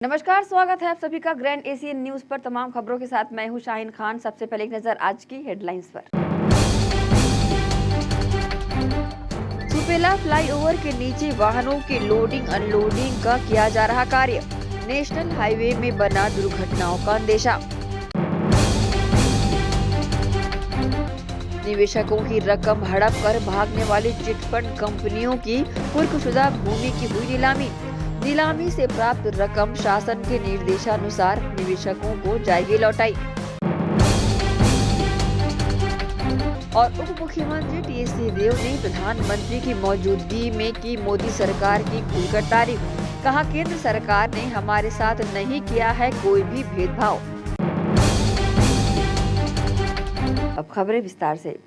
नमस्कार, स्वागत है आप सभी का ग्रैंड एशियन न्यूज पर। तमाम खबरों के साथ मैं हूं शाहीन खान। सबसे पहले एक नजर आज की हेडलाइंस पर। सुपेला फ्लाईओवर के नीचे वाहनों के लोडिंग अनलोडिंग का किया जा रहा कार्य। नेशनल हाईवे में बना दुर्घटनाओं का अंदेशा। निवेशकों की रकम हड़प कर भागने वाली चिटफंड कंपनियों की कुर्कशुदा भूमि की हुई नीलामी से प्राप्त रकम शासन के निर्देशानुसार निवेशकों को जाएगी लौटाई। और उप मुख्यमंत्री टीएस सिंहदेव ने प्रधानमंत्री की मौजूदगी में की मोदी सरकार की खुलकर तारीफ। कहा, केंद्र सरकार ने हमारे साथ नहीं किया है कोई भी भेदभाव। अब खबरें विस्तार से।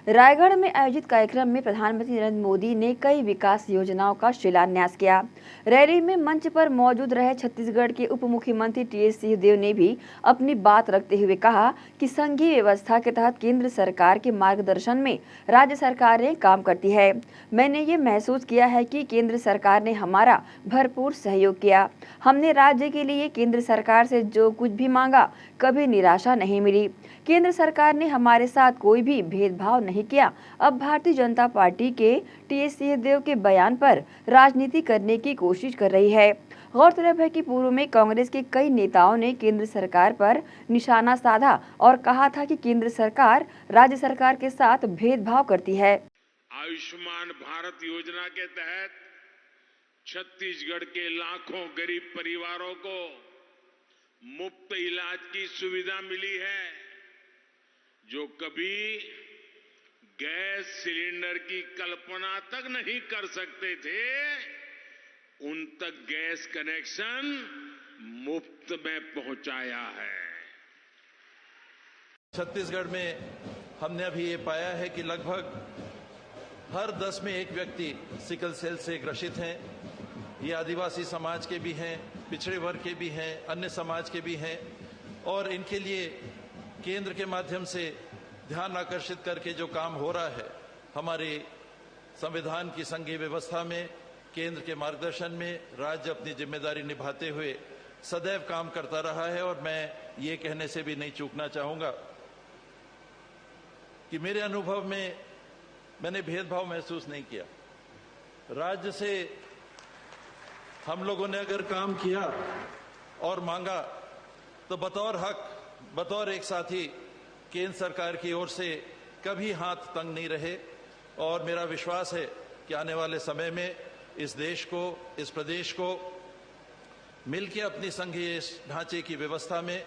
रायगढ़ में आयोजित कार्यक्रम में प्रधानमंत्री नरेंद्र मोदी ने कई विकास योजनाओं का शिलान्यास किया। रैली में मंच पर मौजूद रहे छत्तीसगढ़ के उप मुख्यमंत्री टीएस सिंहदेव ने भी अपनी बात रखते हुए कहा कि संघीय व्यवस्था के तहत केंद्र सरकार के मार्गदर्शन में राज्य सरकारें काम करती है। मैंने ये महसूस किया है कि केंद्र सरकार ने हमारा भरपूर सहयोग किया। हमने राज्य के लिए केंद्र सरकार से जो कुछ भी मांगा, कभी निराशा नहीं मिली। केंद्र सरकार ने हमारे साथ कोई भी भेदभाव नहीं किया। अब भारतीय जनता पार्टी के टीएस सिंहदेव के बयान पर राजनीति करने की कोशिश कर रही है। गौरतलब है कि पूर्व में कांग्रेस के कई नेताओं ने केंद्र सरकार पर निशाना साधा और कहा था कि केंद्र सरकार राज्य सरकार के साथ भेदभाव करती है। आयुष्मान भारत योजना के तहत छत्तीसगढ़ के लाखों गरीब परिवारों को मुफ्त इलाज की सुविधा मिली है। जो कभी गैस सिलेंडर की कल्पना तक नहीं कर सकते थे, उन तक गैस कनेक्शन मुफ्त में पहुंचाया है। छत्तीसगढ़ में हमने अभी ये पाया है कि लगभग हर 10 में एक व्यक्ति सिकल सेल से ग्रसित हैं। ये आदिवासी समाज के भी हैं, पिछड़े वर्ग के भी हैं, अन्य समाज के भी हैं, और इनके लिए केंद्र के माध्यम से ध्यान आकर्षित करके जो काम हो रहा है, हमारे संविधान की संघीय व्यवस्था में केंद्र के मार्गदर्शन में राज्य अपनी जिम्मेदारी निभाते हुए सदैव काम करता रहा है। और मैं ये कहने से भी नहीं चूकना चाहूंगा कि मेरे अनुभव में मैंने भेदभाव महसूस नहीं किया। राज्य से हम लोगों ने अगर काम किया और मांगा तो बतौर हक, बतौर एक साथी केंद्र सरकार की ओर से कभी हाथ तंग नहीं रहे। और मेरा विश्वास है कि आने वाले समय में इस देश को, इस प्रदेश को मिलकर अपनी संघीय ढांचे की व्यवस्था में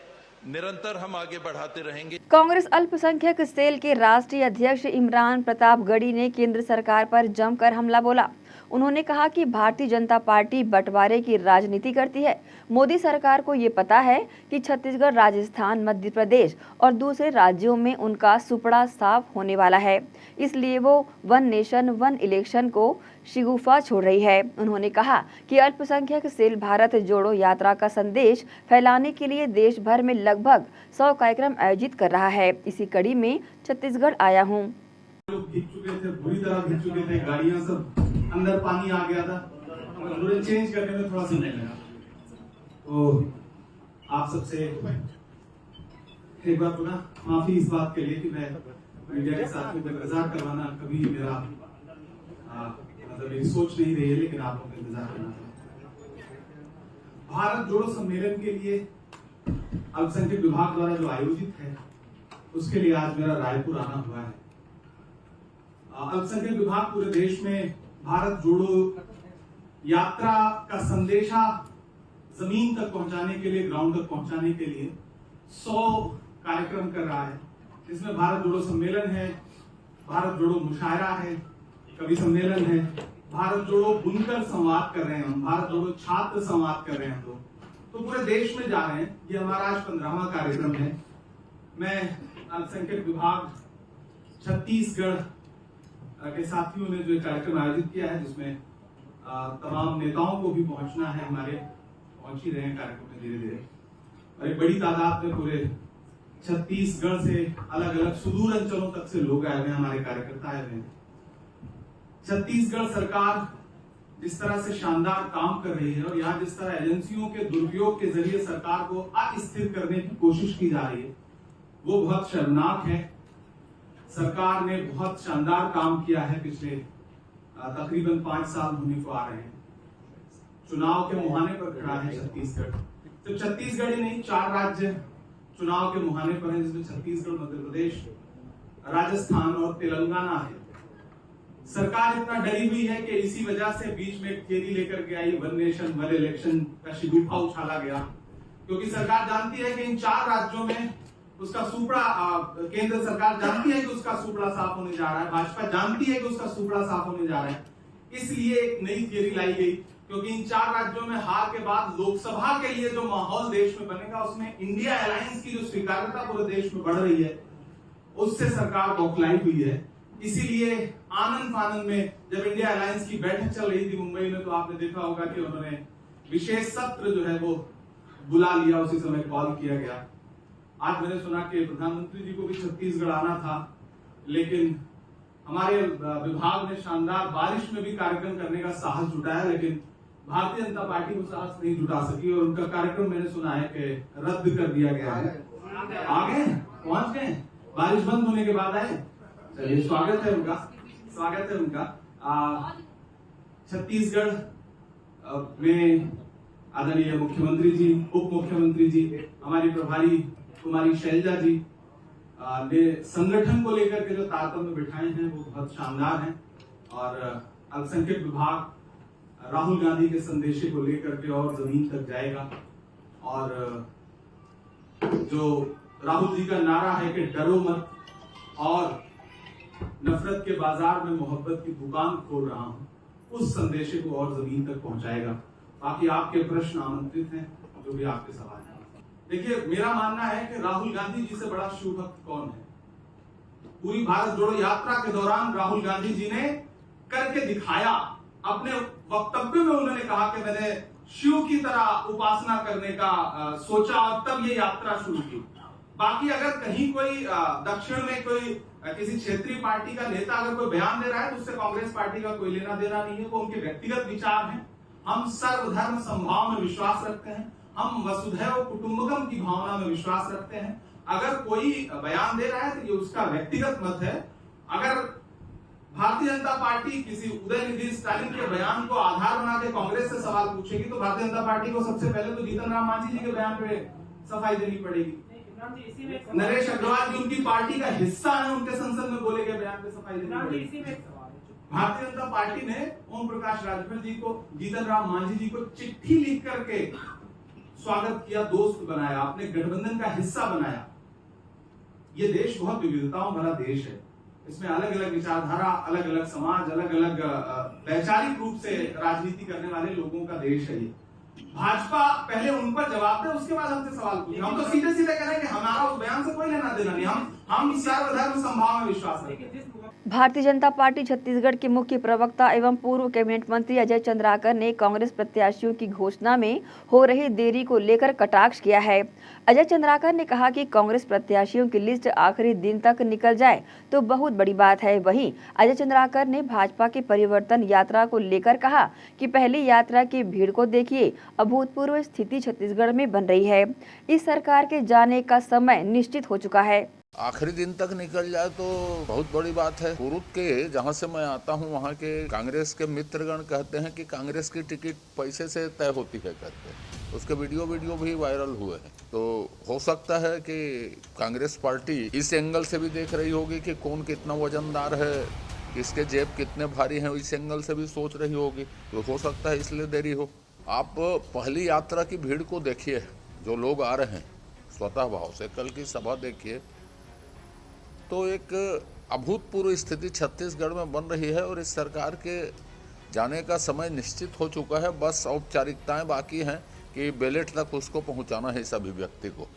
निरंतर हम आगे बढ़ाते रहेंगे। कांग्रेस अल्पसंख्यक सेल के राष्ट्रीय अध्यक्ष इमरान प्रतापगढ़ी ने केंद्र सरकार पर जमकर हमला बोला। उन्होंने कहा कि भारतीय जनता पार्टी बंटवारे की राजनीति करती है। मोदी सरकार को ये पता है कि छत्तीसगढ़, राजस्थान, मध्य प्रदेश और दूसरे राज्यों में उनका सुपड़ा साफ होने वाला है, इसलिए वो वन नेशन वन इलेक्शन को शिगुफा छोड़ रही है। उन्होंने कहा कि अल्पसंख्यक सेल भारत जोड़ो यात्रा का संदेश फैलाने के लिए देश भर में लगभग 100 कार्यक्रम आयोजित कर रहा है। इसी कड़ी में छत्तीसगढ़ आया हूँ। लोग भीग चुके थे, बुरी तरह भीग चुके थे, गाड़ियां सब अंदर पानी आ गया था, और चेंज करने में थोड़ा समय लगा। तो आप सबसे एक बार पुनः माफी इस बात के लिए कि मैं मीडिया के साथ में इंतजार करवाना कभी मेरा मतलब मेरी सोच नहीं रही है, लेकिन आप लोग इंतजार करना था। भारत जोड़ो सम्मेलन के लिए अल्पसंख्यक विभाग द्वारा जो आयोजित है, उसके लिए आज मेरा रायपुर आना हुआ है। अल्पसंख्यक विभाग पूरे देश में भारत जोड़ो यात्रा का संदेशा जमीन तक पहुंचाने के लिए, ग्राउंड तक पहुंचाने के लिए 100 कार्यक्रम कर रहा है। इसमें भारत जोड़ो सम्मेलन है, भारत जोड़ो मुशायरा है, कवि सम्मेलन है, भारत जोड़ो बुनकर संवाद कर रहे हैं हम, भारत जोड़ो छात्र संवाद कर रहे हैं हम लोग। तो पूरे देश में जा रहे हैं। ये हमारा आज 15वां कार्यक्रम है। मैं अल्पसंख्यक विभाग छत्तीसगढ़ के साथियों ने जो कार्यक्रम आयोजित किया है, जिसमें तमाम नेताओं को भी पहुंचना है, हमारे पहुंच ही रहे हैं कार्यक्रम में धीरे धीरे, और एक बड़ी तादाद में पूरे छत्तीसगढ़ से अलग अलग सुदूर अंचलों तक से लोग आए हुए हैं, हमारे कार्यकर्ता आए हुए हैं। छत्तीसगढ़ सरकार जिस तरह से शानदार काम कर रही है और यहाँ जिस तरह एजेंसियों के दुरुपयोग के जरिए सरकार को अस्थिर करने की कोशिश की जा रही है, वो बहुत शर्मनाक है। सरकार ने बहुत शानदार काम किया है, पिछले तकरीबन 5 साल होने को आ रहे हैं। चुनाव के मुहाने पर खड़ा है छत्तीसगढ़। तो छत्तीसगढ़ ही नहीं, 4 राज्य चुनाव के मुहाने पर हैं, जिसमें छत्तीसगढ़, मध्य प्रदेश, राजस्थान और तेलंगाना है। सरकार इतना डरी हुई है कि इसी वजह से बीच में एक थियरी लेकर के आई, वन नेशन वन इलेक्शन का शिगुफा उछाला गया, क्योंकि सरकार जानती है कि इन 4 राज्यों में उसका सुपड़ा, केंद्र सरकार जानती है कि उसका सुपड़ा साफ होने जा रहा है, भाजपा जानती है कि उसका सुपड़ा साफ होने जा रहा है। इसलिए एक नई थियरी लाई गई, क्योंकि इन 4 राज्यों में हार के बाद लोकसभा के लिए जो माहौल देश में बनेगा, उसमें इंडिया अलायंस की जो स्वीकार्यता पूरे देश में बढ़ रही है, उससे सरकार बौखलाई हुई है। इसीलिए आनंद फानंद में जब इंडिया अलायंस की बैठक चल रही थी मुंबई में, तो आपने देखा होगा कि उन्होंने विशेष सत्र जो है वो बुला लिया, उसी समय कॉल किया गया। आज मैंने सुना कि प्रधानमंत्री जी को भी छत्तीसगढ़ आना था, लेकिन हमारे विभाग ने शानदार बारिश में भी कार्यक्रम करने का साहस जुटाया, लेकिन भारतीय जनता पार्टी को साहस नहीं जुटा सकी और उनका कार्यक्रम मैंने सुना है कि रद्द कर दिया गया है। आ गए, पहुंच गए, बारिश बंद होने के बाद आए। चलिए, स्वागत है उनका, स्वागत है उनका। छत्तीसगढ़ में आदरणीय मुख्यमंत्री जी, उप मुख्यमंत्री जी, हमारी प्रभारी कुमारी शैलजा जी ने संगठन को लेकर के जो तारतम्य बिठाए हैं वो बहुत शानदार हैं। और अल्पसंख्यक विभाग राहुल गांधी के संदेशे को लेकर के और जमीन तक जाएगा। और जो राहुल जी का नारा है कि डरो मत और नफरत के बाजार में मोहब्बत की दुकान खोल रहा हूं, उस संदेशे को और जमीन तक पहुंचाएगा। बाकी आपके प्रश्न आमंत्रित हैं, जो भी आपके सवाल हैं। देखिए, मेरा मानना है कि राहुल गांधी जी से बड़ा शिव भक्त कौन है। पूरी भारत जोड़ो यात्रा के दौरान राहुल गांधी जी ने करके दिखाया। अपने वक्तव्य में उन्होंने कहा कि मैंने शिव की तरह उपासना करने का सोचा और तब ये यात्रा शुरू की। बाकी अगर कहीं कोई दक्षिण में कोई किसी क्षेत्रीय पार्टी का नेता अगर कोई बयान दे रहा है, तो उससे कांग्रेस पार्टी का कोई लेना देना नहीं है, वो उनके व्यक्तिगत विचार हैं। हम सर्वधर्म समभाव में विश्वास रखते हैं, हम वसुधैव कुटुंबकम की भावना में विश्वास रखते हैं। अगर कोई बयान दे रहा है तो ये उसका व्यक्तिगत मत है। अगर भारतीय जनता पार्टी किसी उदयनिधि स्टालिन के बयान को आधार बना के कांग्रेस से सवाल पूछेगी, तो भारतीय जनता पार्टी को सबसे पहले तो जीतन राम मांझी जी के बयान पे सफाई देनी पड़ेगी। नरेश अग्रवाल जी उनकी पार्टी का हिस्सा है, उनके संसद में बोले गए बयान पे सफाई देनी पड़ेगी। भारतीय जनता पार्टी ने ओम प्रकाश राजभर जी को, जीतन राम मांझी जी को चिट्ठी लिख करके स्वागत किया, दोस्त बनाया, अपने गठबंधन का हिस्सा बनाया। ये देश बहुत विविधताओं भरा देश है। इसमें अलग अलग विचारधारा, अलग अलग समाज, अलग अलग वैचारिक रूप से राजनीति करने वाले लोगों का देश है ये। भाजपा पहले उन पर जवाब दे, उसके बाद हमसे सवाल पूछे। हम तो सीधे सीधे करें कि हमारा उस बयान से कोई लेना देना नहीं, हम सर्वधर्म समभाव में विश्वास रखते हैं। भारतीय जनता पार्टी छत्तीसगढ़ के मुख्य प्रवक्ता एवं पूर्व कैबिनेट मंत्री अजय चंद्राकर ने कांग्रेस प्रत्याशियों की घोषणा में हो रही देरी को लेकर कटाक्ष किया है। अजय चंद्राकर ने कहा कि कांग्रेस प्रत्याशियों की लिस्ट आखिरी दिन तक निकल जाए तो बहुत बड़ी बात है। वहीं अजय चंद्राकर ने भाजपा की परिवर्तन यात्रा को लेकर कहा कि पहली यात्रा की भीड़ को देखिए, अभूतपूर्व स्थिति छत्तीसगढ़ में बन रही है। इस सरकार के जाने का समय निश्चित हो चुका है। आखिरी दिन तक निकल जाए तो बहुत बड़ी बात है। कुरुत के जहाँ से मैं आता हूँ, वहाँ के कांग्रेस के मित्रगण कहते हैं कि कांग्रेस की टिकट पैसे से तय होती है करके, उसके वीडियो भी वायरल हुए हैं। तो हो सकता है कि कांग्रेस पार्टी इस एंगल से भी देख रही होगी कि कौन कितना वजनदार है, किसके जेब कितने भारी हैं, इस एंगल से भी सोच रही होगी। तो हो सकता है इसलिए देरी हो। आप पहली यात्रा की भीड़ को देखिए, जो लोग आ रहे हैं स्वतः भाव से, कल की सभा देखिए, तो एक अभूतपूर्व स्थिति छत्तीसगढ़ में बन रही है और इस सरकार के जाने का समय निश्चित हो चुका है। बस औपचारिकताएं बाकी हैं कि बैलेट तक उसको पहुंचाना है इस अभिव्यक्ति को।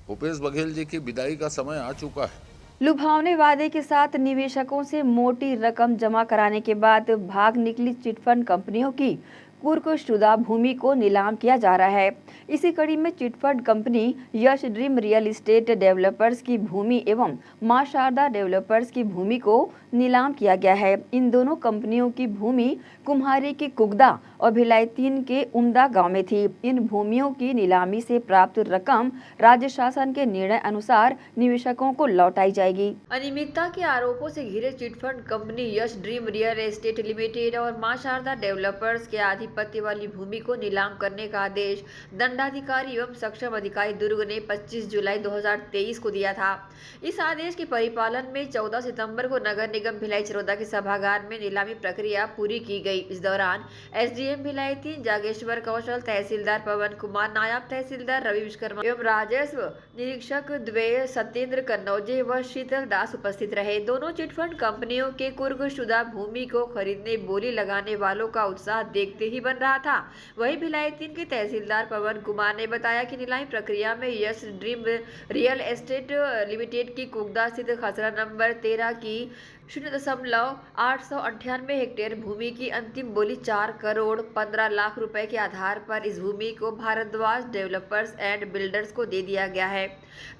भूपेश बघेल जी की विदाई का समय आ चुका है। लुभावने वादे के साथ निवेशकों से मोटी रकम जमा कराने के बाद भाग निकली चिटफंड कंपनियों की कुर्कशुदा भूमि को नीलाम किया जा रहा है। इसी कड़ी में चिटफंड कंपनी यश ड्रीम रियल एस्टेट डेवलपर्स की भूमि एवं मां शारदा डेवलपर्स की भूमि को नीलाम किया गया है। इन दोनों कंपनियों की भूमि कुम्हारी के कुगदा और भिलाई 3 के उमदा गांव में थी। इन भूमियों की नीलामी से प्राप्त रकम राज्य शासन के निर्णय अनुसार निवेशकों को लौटाई जाएगी। अनियमितता के आरोपों से घिरे चिटफंड कंपनी यश ड्रीम रियल एस्टेट लिमिटेड और मां शारदा डेवलपर्स के आधिपत्य वाली भूमि को नीलाम करने का आदेश दंडाधिकारी एवं सक्षम अधिकारी दुर्ग ने 25 जुलाई 2023 को दिया था। इस आदेश के परिपालन में 14 सितंबर को नगर निगम भिलाई चरोदा के सभागार में नीलामी प्रक्रिया पूरी की गई। इस दौरान एसडीएम भिलाई 3 जागेश्वर कौशल, तहसीलदार पवन कुमार, नायब तहसीलदार रवि विश्वकर्मा एवं राजस्व निरीक्षक द्वय सत्येंद्र कन्नौजे व शीतल दास उपस्थित रहे। दोनों चिटफंड कंपनियों के कुर्कशुदा भूमि को खरीदने बोली लगाने वालों का उत्साह देखते ही बन रहा था। वहीं भिलाई 3 के तहसीलदार पवन कुमार ने बताया कि नीलामी प्रक्रिया में यश ड्रीम रियल एस्टेट लिमिटेड की कुगदा स्थित खसरा नंबर 13 की 0.898 हेक्टेयर भूमि की अंतिम बोली 4 करोड़ 15 लाख रुपए के आधार पर इस भूमि को भारद्वाज डेवलपर्स एंड बिल्डर्स को दे दिया गया है।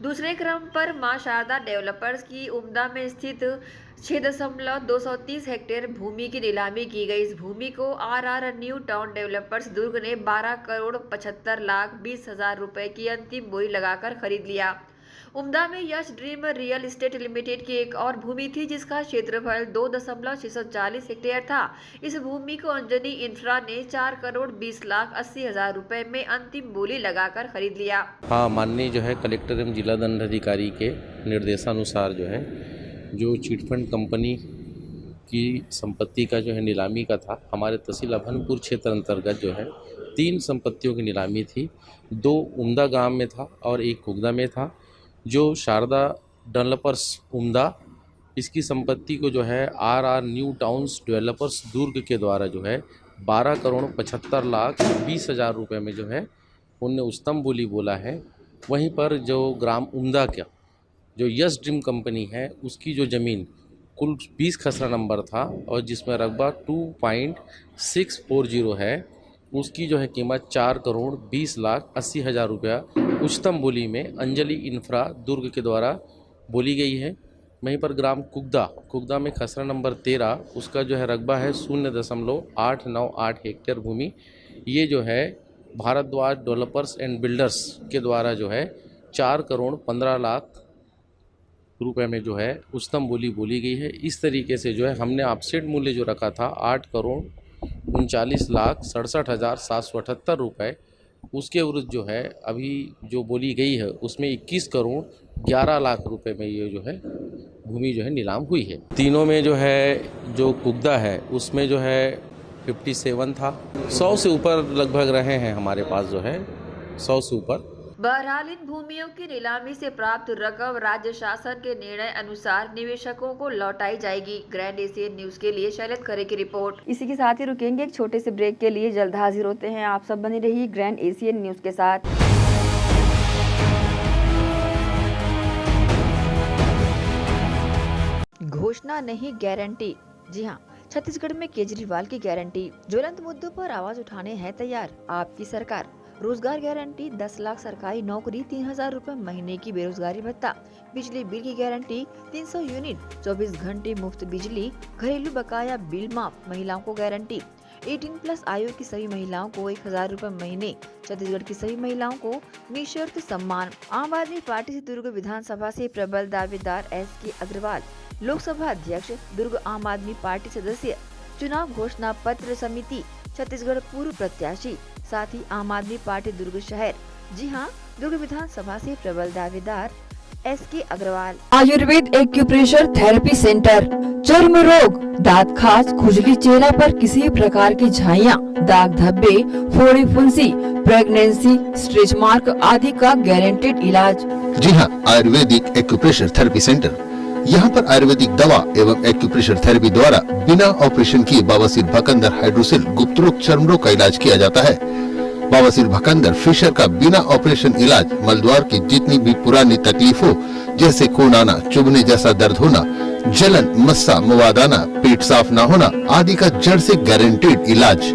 दूसरे क्रम पर मां शारदा डेवलपर्स की उमदा में स्थित 6.230 हेक्टेयर भूमि की नीलामी की गई। इस भूमि को आरआर न्यू टाउन डेवलपर्स दुर्ग ने 12 करोड़ 75 लाख 20 हजार रुपए की अंतिम बोली लगाकर खरीद लिया। उमदा में यश ड्रीम रियल एस्टेट लिमिटेड की एक और भूमि थी जिसका क्षेत्रफल 2.640 हेक्टेयर था। इस भूमि को अंजनी इंफ्रा ने 4 करोड़ 20 लाख 80 हजार रुपए में अंतिम बोली लगाकर खरीद लिया। हाँ, माननीय जो है कलेक्टर एवं जिला दंडाधिकारी के निर्देशानुसार जो है जो चिटफंड कंपनी की संपत्ति का जो है नीलामी का था, हमारे तहसील अभनपुर क्षेत्र अंतर्गत जो है 3 संपत्तियों की नीलामी थी। 2 उमदा गांव में था और 1 कुगदा में था। जो शारदा डेवलपर्स उमदा, इसकी संपत्ति को जो है आरआर न्यू टाउन्स डेवलपर्स दुर्ग के द्वारा जो है 12 करोड़ 75 लाख 20 हजार रुपये में जो है उनने उच्चतम बोली बोला है। वहीं पर जो ग्राम उमदा का जो यश ड्रीम कंपनी है उसकी जो ज़मीन कुल 20 खसरा नंबर था और जिसमें रकबा 2.640 है, उसकी जो है कीमत 4 करोड़ 20 लाख 80 हजार रुपया उच्चतम बोली में अंजलि इंफ्रा दुर्ग के द्वारा बोली गई है। वहीं पर ग्राम कुगदा में खसरा नंबर 13, उसका जो है रकबा है 0.898 हेक्टेयर भूमि। ये जो है भारद्वाज डेवलपर्स एंड बिल्डर्स के द्वारा जो है 4 करोड़ 15 लाख रुपए में जो है उच्चतम बोली बोली गई है। इस तरीके से जो है हमने ऑफसेट मूल्य जो रखा था 8 करोड़ 39 लाख 67 हजार 778 रुपये, उसके विरुद्ध जो है अभी जो बोली गई है उसमें 21 करोड़ 11 लाख रुपए में ये जो है भूमि जो है नीलाम हुई है। तीनों में जो है जो कुगदा है उसमें जो है 57 था, 100 से ऊपर लगभग रहे हैं हमारे पास जो है 100 से ऊपर। बहरहाल इन भूमियों की नीलामी से प्राप्त रकम राज्य शासन के निर्णय अनुसार निवेशकों को लौटाई जाएगी। ग्रैंड एशियन न्यूज के लिए शैलत खरे की रिपोर्ट। इसी के साथ ही रुकेंगे एक छोटे से ब्रेक के लिए, जल्द हाजिर होते हैं। आप सब बने रहिए ग्रैंड एशियन न्यूज के साथ। घोषणा नहीं गारंटी। जी हाँ, छत्तीसगढ़ में केजरीवाल की गारंटी। ज्वलंत मुद्दों पर आवाज उठाने है तैयार आपकी सरकार। रोजगार गारंटी, 10 लाख सरकारी नौकरी, 3000 रुपए महीने की बेरोजगारी भत्ता, बिजली बिल की गारंटी 300 यूनिट, 24 घंटे मुफ्त बिजली, घरेलू बकाया बिल माफ, महिलाओं को गारंटी, 18+ आयु की सभी महिलाओं को 1000 रुपए महीने, छत्तीसगढ़ की सभी महिलाओं को निःशर्त सम्मान। आम आदमी पार्टी से दुर्ग विधानसभा से प्रबल दावेदार SK अग्रवाल, लोकसभा अध्यक्ष, दुर्ग आम आदमी पार्टी सदस्य, चुनाव घोषणा पत्र समिति, छत्तीसगढ़ पूर्व प्रत्याशी, साथ ही आम आदमी पार्टी दुर्ग शहर। जी हाँ, दुर्ग विधानसभा से प्रबल दावेदार SK Agarwal. Ayurveda acupressure therapy centre. चर्म रोग, दांत खाज, खुजली, चेहरा पर किसी प्रकार की झाइयाँ, दाग धब्बे, फोड़ी फुंसी, प्रेगनेंसी, स्ट्रेच मार्क आदि का गारंटेड इलाज। जी हाँ, आयुर्वेदिक एक्यूप्रेशर थेरेपी सेंटर। यहाँ पर आयुर्वेदिक दवा एवं एक्यूप्रेशर थेरेपी द्वारा बिना ऑपरेशन किए बवासीर, भकंदर, हाइड्रोसिल, गुप्त रोग, चर्म रोग का इलाज किया जाता है। बवासीर, भकंदर, फिशर का बिना ऑपरेशन इलाज मलद्वार की जितनी भी पुरानी तकलीफ हो, जैसे खून आना, चुभने जैसा दर्द होना, जलन, मस्सा, मवाद आना, पेट साफ न होना आदि का जड़ से गारंटेड इलाज।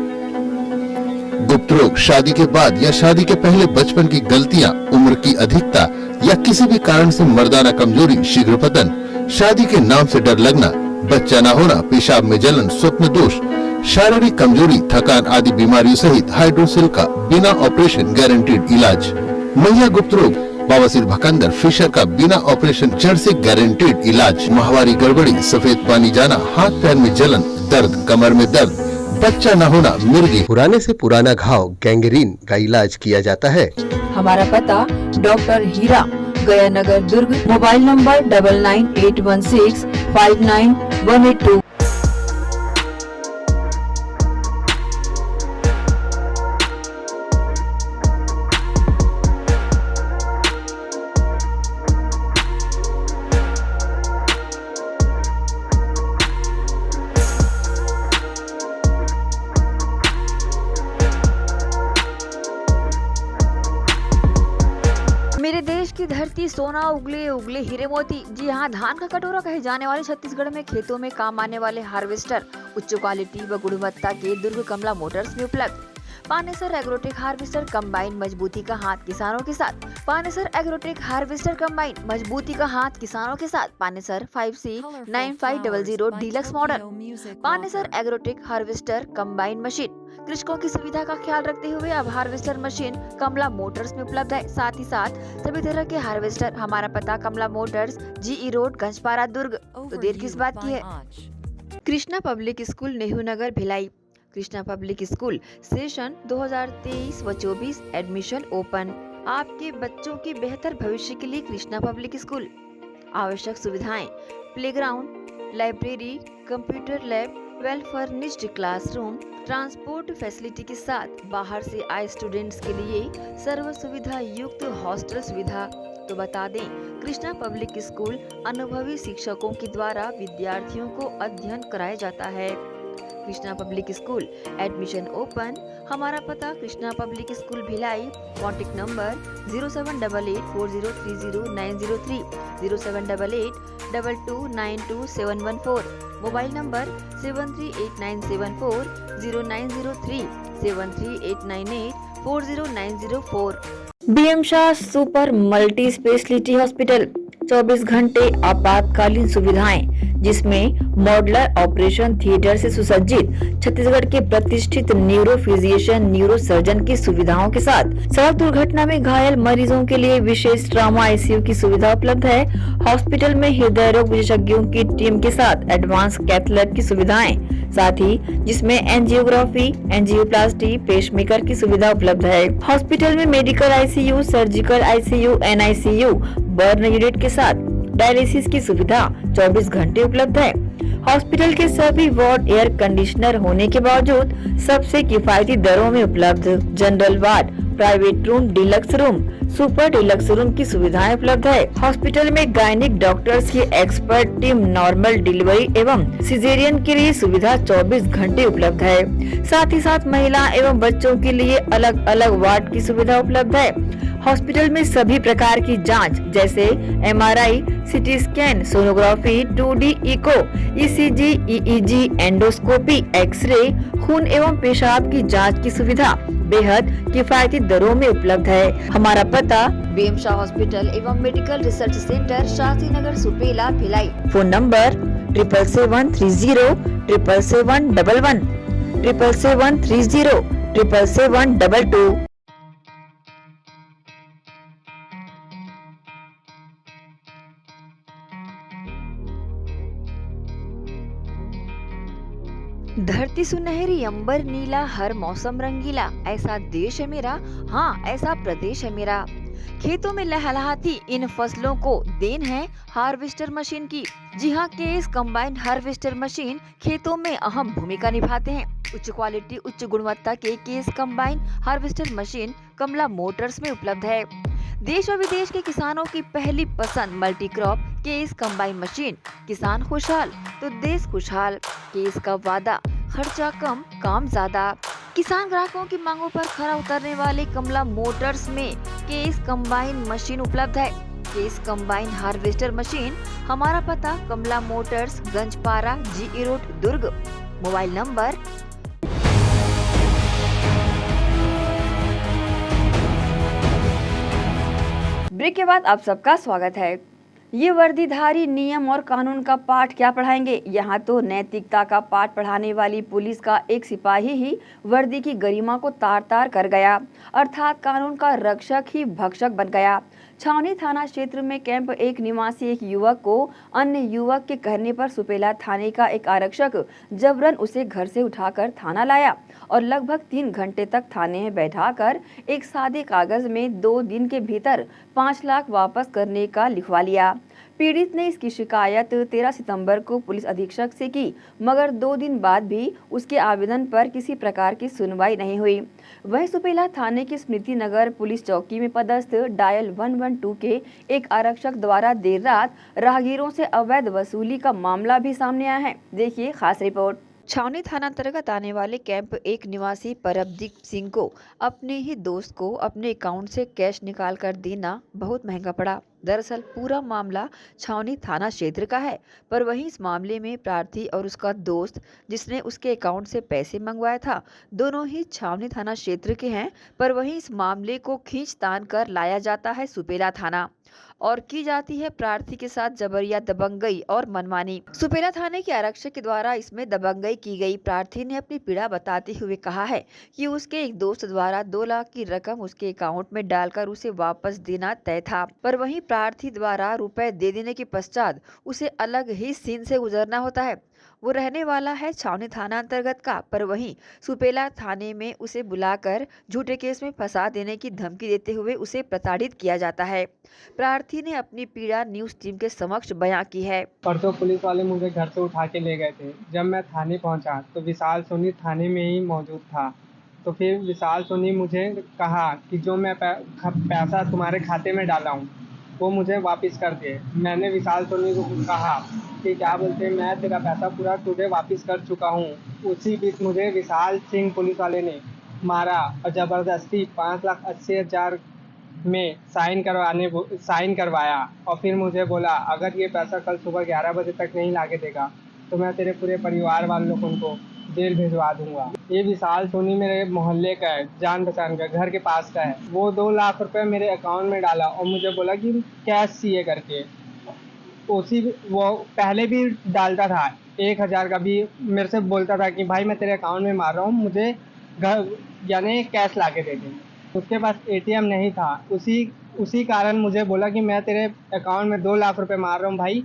गुप्त रोग शादी के बाद या शादी के पहले बचपन की गलतियां, उम्र की अधिकता या किसी भी कारण से मर्दाना कमजोरी, शीघ्र पतन, शादी के नाम से डर लगना, बच्चा न होना, पेशाब में जलन, स्वप्न दोष, शारीरिक कमजोरी, थकान आदि बीमारियों सहित हाइड्रोसिल का बिना ऑपरेशन गारंटीड इलाज। महिला गुप्त रोग, बवासीर, भकंदर, फिशर का बिना ऑपरेशन जड़ से गारंटीड इलाज। माहवारी गड़बड़ी, सफेद पानी जाना, हाथ पैर में जलन, दर्द, कमर में दर्द, बच्चा न होना, मिर्गी, पुराने से पुराना घाव, गैंग्रीन का इलाज किया जाता है। हमारा पता डॉक्टर हीरा, गया नगर, दुर्ग। Mobile number 9981659182। मेरे देश की धरती सोना उगले उगले हीरे मोती। जी हाँ, धान का कटोरा कहे जाने वाले छत्तीसगढ़ में खेतों में काम आने वाले हार्वेस्टर उच्च क्वालिटी व गुणवत्ता के दुर्ग कमला मोटर्स में उपलब्ध। पानेसर एग्रोटेक हार्वेस्टर कंबाइन, मजबूती का हाथ किसानों के साथ। पानेसर एग्रोटेक हार्वेस्टर कंबाइन, मजबूती का हाथ किसानों के साथ। Panesar 5C9500 deluxe model. Panesar agrotech harvester combine machine कृषकों की सुविधा का ख्याल रखते हुए अब हार्वेस्टर मशीन कमला मोटर्स में उपलब्ध है। साथ ही साथ सभी तरह के हार्वेस्टर। हमारा पता Kamala motors, GE road, Ganjpara, Durg. तो देर किस बात की है। Krishna public school, Nehru Nagar, Bhilai. Krishna public school session 2023 व 24 एडमिशन ओपन। आपके बच्चों के बेहतर भविष्य के लिए कृष्णा पब्लिक स्कूल। आवश्यक सुविधाएं: playground, library, computer lab, well furnished classroom, transport facility के साथ बाहर से आए स्टूडेंट्स के लिए सर्व सुविधा युक्त हॉस्टल सुविधा। तो बता दें, कृष्णा पब्लिक स्कूल अनुभवी शिक्षकों के द्वारा विद्यार्थियों को अध्ययन कराया जाता है। Krishna public school admission open. हमारा पता Krishna public school, Bhilai. Contact number 0788403090 078822922714। Mobile number 7389740903 7389840904। BM Shah super multi speciality hospital, 24 घंटे आपातकालीन सुविधाएं, जिसमें मॉडुलर ऑपरेशन थिएटर से सुसज्जित छत्तीसगढ़ के प्रतिष्ठित न्यूरो फिजिशियन, न्यूरो सर्जन की सुविधाओं के साथ सड़क दुर्घटना में घायल मरीजों के लिए विशेष ट्रॉमा ICU की सुविधा उपलब्ध है। हॉस्पिटल में हृदय रोग विशेषज्ञों की टीम के साथ एडवांस कैथ लैब की सुविधाएं, साथ ही जिसमें एंजियोग्राफी, एंजियोप्लास्टी, पेसमेकर की सुविधा उपलब्ध है। हॉस्पिटल में medical ICU, surgical ICU, NICU, burn unit के साथ डायलिसिस की सुविधा 24 घंटे उपलब्ध है। हॉस्पिटल के सभी वार्ड एयर कंडीशनर होने के बावजूद सबसे किफायती दरों में उपलब्ध। General ward, private room, deluxe room, super deluxe room की सुविधाएं उपलब्ध है। हॉस्पिटल में गायनिक डॉक्टर्स की एक्सपर्ट टीम, नॉर्मल डिलीवरी एवं सिजेरियन के लिए सुविधा 24 घंटे उपलब्ध है। साथ ही साथ महिला एवं बच्चों के लिए अलग अलग वार्ड की सुविधा उपलब्ध है। हॉस्पिटल में सभी प्रकार की जांच जैसे MRI, CT scan, sonography, 2D echo, ECG, EEG, endoscopy, x ray, खून एवं पेशाब की जांच की सुविधा बेहद किफायती दरों में उपलब्ध है। हमारा पता BM शाह हॉस्पिटल एवं medical research centre, Shastri Nagar, Supela, Bhilai. Phone number 7773077711 77307722। धरती सुनहरी, अंबर नीला, हर मौसम रंगीला, ऐसा देश है मेरा, हाँ ऐसा प्रदेश है मेरा। खेतों में लहलहाती इन फसलों को देन है हार्वेस्टर मशीन की। जी हाँ, केस कंबाइंड हार्वेस्टर मशीन खेतों में अहम भूमिका निभाते हैं। उच्च क्वालिटी, उच्च गुणवत्ता के केस कंबाइंड हार्वेस्टर मशीन कमला मोटर्स में उपलब्ध है। देश और विदेश के किसानों की पहली पसंद multi crop case combine machine. किसान खुशहाल तो देश खुशहाल। केस का वादा, खर्चा कम, काम ज्यादा। किसान ग्राहकों की मांगों पर खरा उतरने वाले कमला मोटर्स में केस कंबाइन मशीन उपलब्ध है। Case combine harvester machine. हमारा पता Kamala Motors, Ganjpara, GE road, दुर्ग। मोबाइल नंबर ब्रेक के बाद आप सबका स्वागत है। ये वर्दीधारी नियम और कानून का पाठ क्या पढ़ाएंगे? यहाँ तो नैतिकता का पाठ पढ़ाने वाली पुलिस का एक सिपाही ही वर्दी की गरिमा को तार-तार कर गया, अर्थात कानून का रक्षक ही भक्षक बन गया। छावनी थाना क्षेत्र में कैंप एक निवासी एक युवक को अन्य युवक के कहने पर सुपेला थाने का एक आरक्षक जबरन उसे घर से उठाकर थाना लाया और लगभग 3 घंटे तक थाने में बैठाकर एक सादे कागज में 2 दिन के भीतर 5 लाख वापस करने का लिखवा लिया। पीड़ित ने इसकी शिकायत 13 सितंबर को पुलिस अधीक्षक से की, मगर 2 दिन बाद भी उसके आवेदन पर किसी प्रकार की सुनवाई नहीं हुई। वहीं सुपेला थाने की स्मृति नगर पुलिस चौकी में पदस्थ डायल 112 के एक आरक्षक द्वारा देर रात राहगीरों से अवैध वसूली का मामला भी सामने आया है। देखिए खास रिपोर्ट। छावनी थाना अंतर्गत आने वाले कैंप एक निवासी परमदीप सिंह को अपने ही दोस्त को अपने अकाउंट से कैश निकाल कर देना बहुत महंगा पड़ा। दरअसल पूरा मामला छावनी थाना क्षेत्र का है, पर वहीं इस मामले में प्रार्थी और उसका दोस्त जिसने उसके अकाउंट से पैसे मंगवाया था, दोनों ही छावनी थाना क्षेत्र के हैं। पर वहीं इस मामले को खींचतान कर लाया जाता है सुपेला थाना और की जाती है प्रार्थी के साथ जबरिया दबंगई और मनमानी। सुपेला थाने के आरक्षक के द्वारा इसमें दबंगई की गई। प्रार्थी ने अपनी पीड़ा बताते हुए कहा है कि उसके एक दोस्त द्वारा 2 लाख की रकम उसके अकाउंट में डालकर उसे वापस देना तय था, पर वहीं प्रार्थी द्वारा रुपए दे देने के पश्चात उसे अलग ही सीन से गुजरना होता है। वो रहने वाला है छावनी थाना अंतर्गत का, पर वहीं सुपेला थाने में उसे बुलाकर झूठे केस में फंसा देने की धमकी देते हुए उसे प्रताड़ित किया जाता है। प्रार्थी ने अपनी पीड़ा न्यूज टीम के समक्ष बयां की है। परसों पुलिस वाले मुझे घर से उठा के ले गए थे। जब मैं थाने पहुंचा तो विशाल सोनी थाने में ही मौजूद था। तो फिर विशाल सोनी मुझे कहा कि जो मैं पैसा तुम्हारे खाते में डाला हूँ वो मुझे वापस कर दे। मैंने विशाल सोनी को कहा कि क्या बोलते, मैं तेरा पैसा पूरा तुझे वापस कर चुका हूँ। उसी बीच मुझे विशाल सिंह पुलिस वाले ने मारा और ज़बरदस्ती 5,80,000 में साइन करवाया और फिर मुझे बोला अगर ये पैसा कल सुबह 11 बजे तक नहीं ला के देगा तो मैं तेरे पूरे परिवार वालों को जेल भिजवा दूंगा। ये विशाल सोनी मेरे मोहल्ले का है, जान पहचान का, घर के पास का है। वो 2 लाख रुपए मेरे अकाउंट में डाला और मुझे बोला कि कैश चाहिए करके। वो पहले भी डालता था 1,000 का भी, मेरे से बोलता था कि भाई मैं तेरे अकाउंट में मार रहा हूँ, मुझे घर यानी कैश ला के दे दे। उसके पास ATM नहीं था, उसी कारण मुझे बोला कि मैं तेरे अकाउंट में 2 लाख रुपए मार रहा हूँ भाई,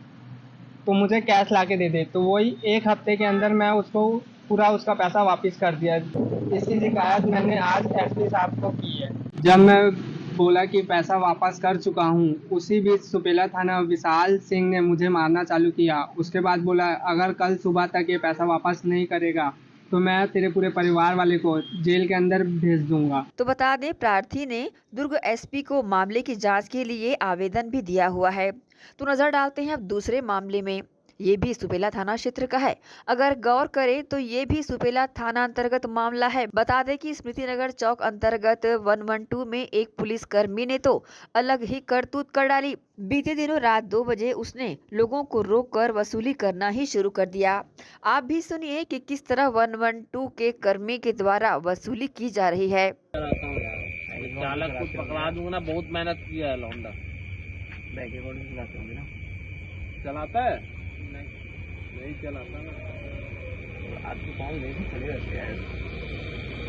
तो मुझे कैश ला के दे दे। तो वही 1 हफ्ते के अंदर मैं उसको पूरा उसका पैसा वापस कर दिया। इसकी शिकायत मैंने आज SP साहब को की है। जब मैं बोला कि पैसा वापस कर चुका हूँ, उसी बीच सुपेला थाना विशाल सिंह ने मुझे मारना चालू किया। उसके बाद बोला अगर कल सुबह तक ये पैसा वापस नहीं करेगा तो मैं तेरे पूरे परिवार वाले को जेल के अंदर भेज दूंगा। तो बता दें प्रार्थी ने दुर्ग SP को मामले की जांच के लिए आवेदन भी दिया हुआ है। तो नजर डालते हैं अब दूसरे मामले में। ये भी सुपेला थाना क्षेत्र का है। अगर गौर करें तो ये भी सुपेला थाना अंतर्गत मामला है। बता दें कि स्मृति नगर चौक अंतर्गत 112 में एक पुलिसकर्मी ने तो अलग ही करतूत कर डाली। बीते दिनों रात 2 बजे उसने लोगों को रोककर वसूली करना ही शुरू कर दिया। आप भी सुनिए कि किस तरह 112 के कर्मी के द्वारा वसूली की जा रही है। चालक को पकड़ा दूंगा ना, बहुत मेहनत किया है लौंडा। चलाता है नहीं चलाता ना, आपके पाँव नहीं खड़े रहते हैं।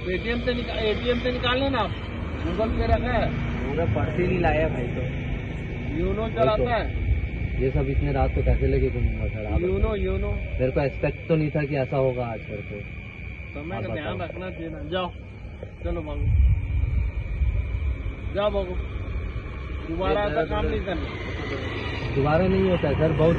ATM से निकाल लेना, आप गूगल पे रखा है, पूरा पर्ची नहीं लाया भाई। तो यूनो चलाता है। ये सब इतने रात को कैसे लेके घूमूंगा सर? यूनो मेरे को एक्सपेक्ट तो नहीं था कि ऐसा होगा आज करके। समय का ध्यान रखना चाहिए ना। जाओ चलो भागो, जाओ भागो, दोबारा ऐसा काम नहीं करना। दोबारा नहीं होता है सर, बहुत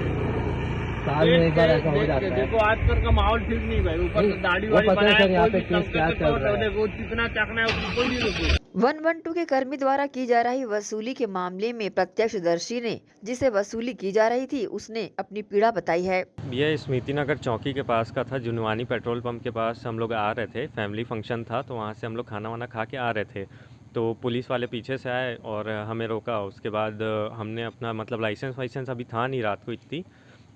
साल में एक बार ऐसा हो जाता है। देखो आजकल का माहौल ठीक नहीं भाई, ऊपर से दाढ़ी वाड़ी बनाया, देखो कितना चखना है उसको कोई नहीं रोके। 112 के कर्मी द्वारा की जा रही वसूली के मामले में प्रत्यक्षदर्शी ने जिसे वसूली की जा रही थी उसने अपनी पीड़ा बताई है। यह स्मृति नगर चौकी के पास का था। जुनवानी पेट्रोल पंप के पास हम लोग आ रहे थे, फैमिली फंक्शन था, तो वहाँ से हम लोग खाना वाना खा के आ रहे थे। तो पुलिस वाले पीछे से आए और हमें रोका। उसके बाद हमने अपना मतलब लाइसेंस अभी था नहीं रात को इतनी,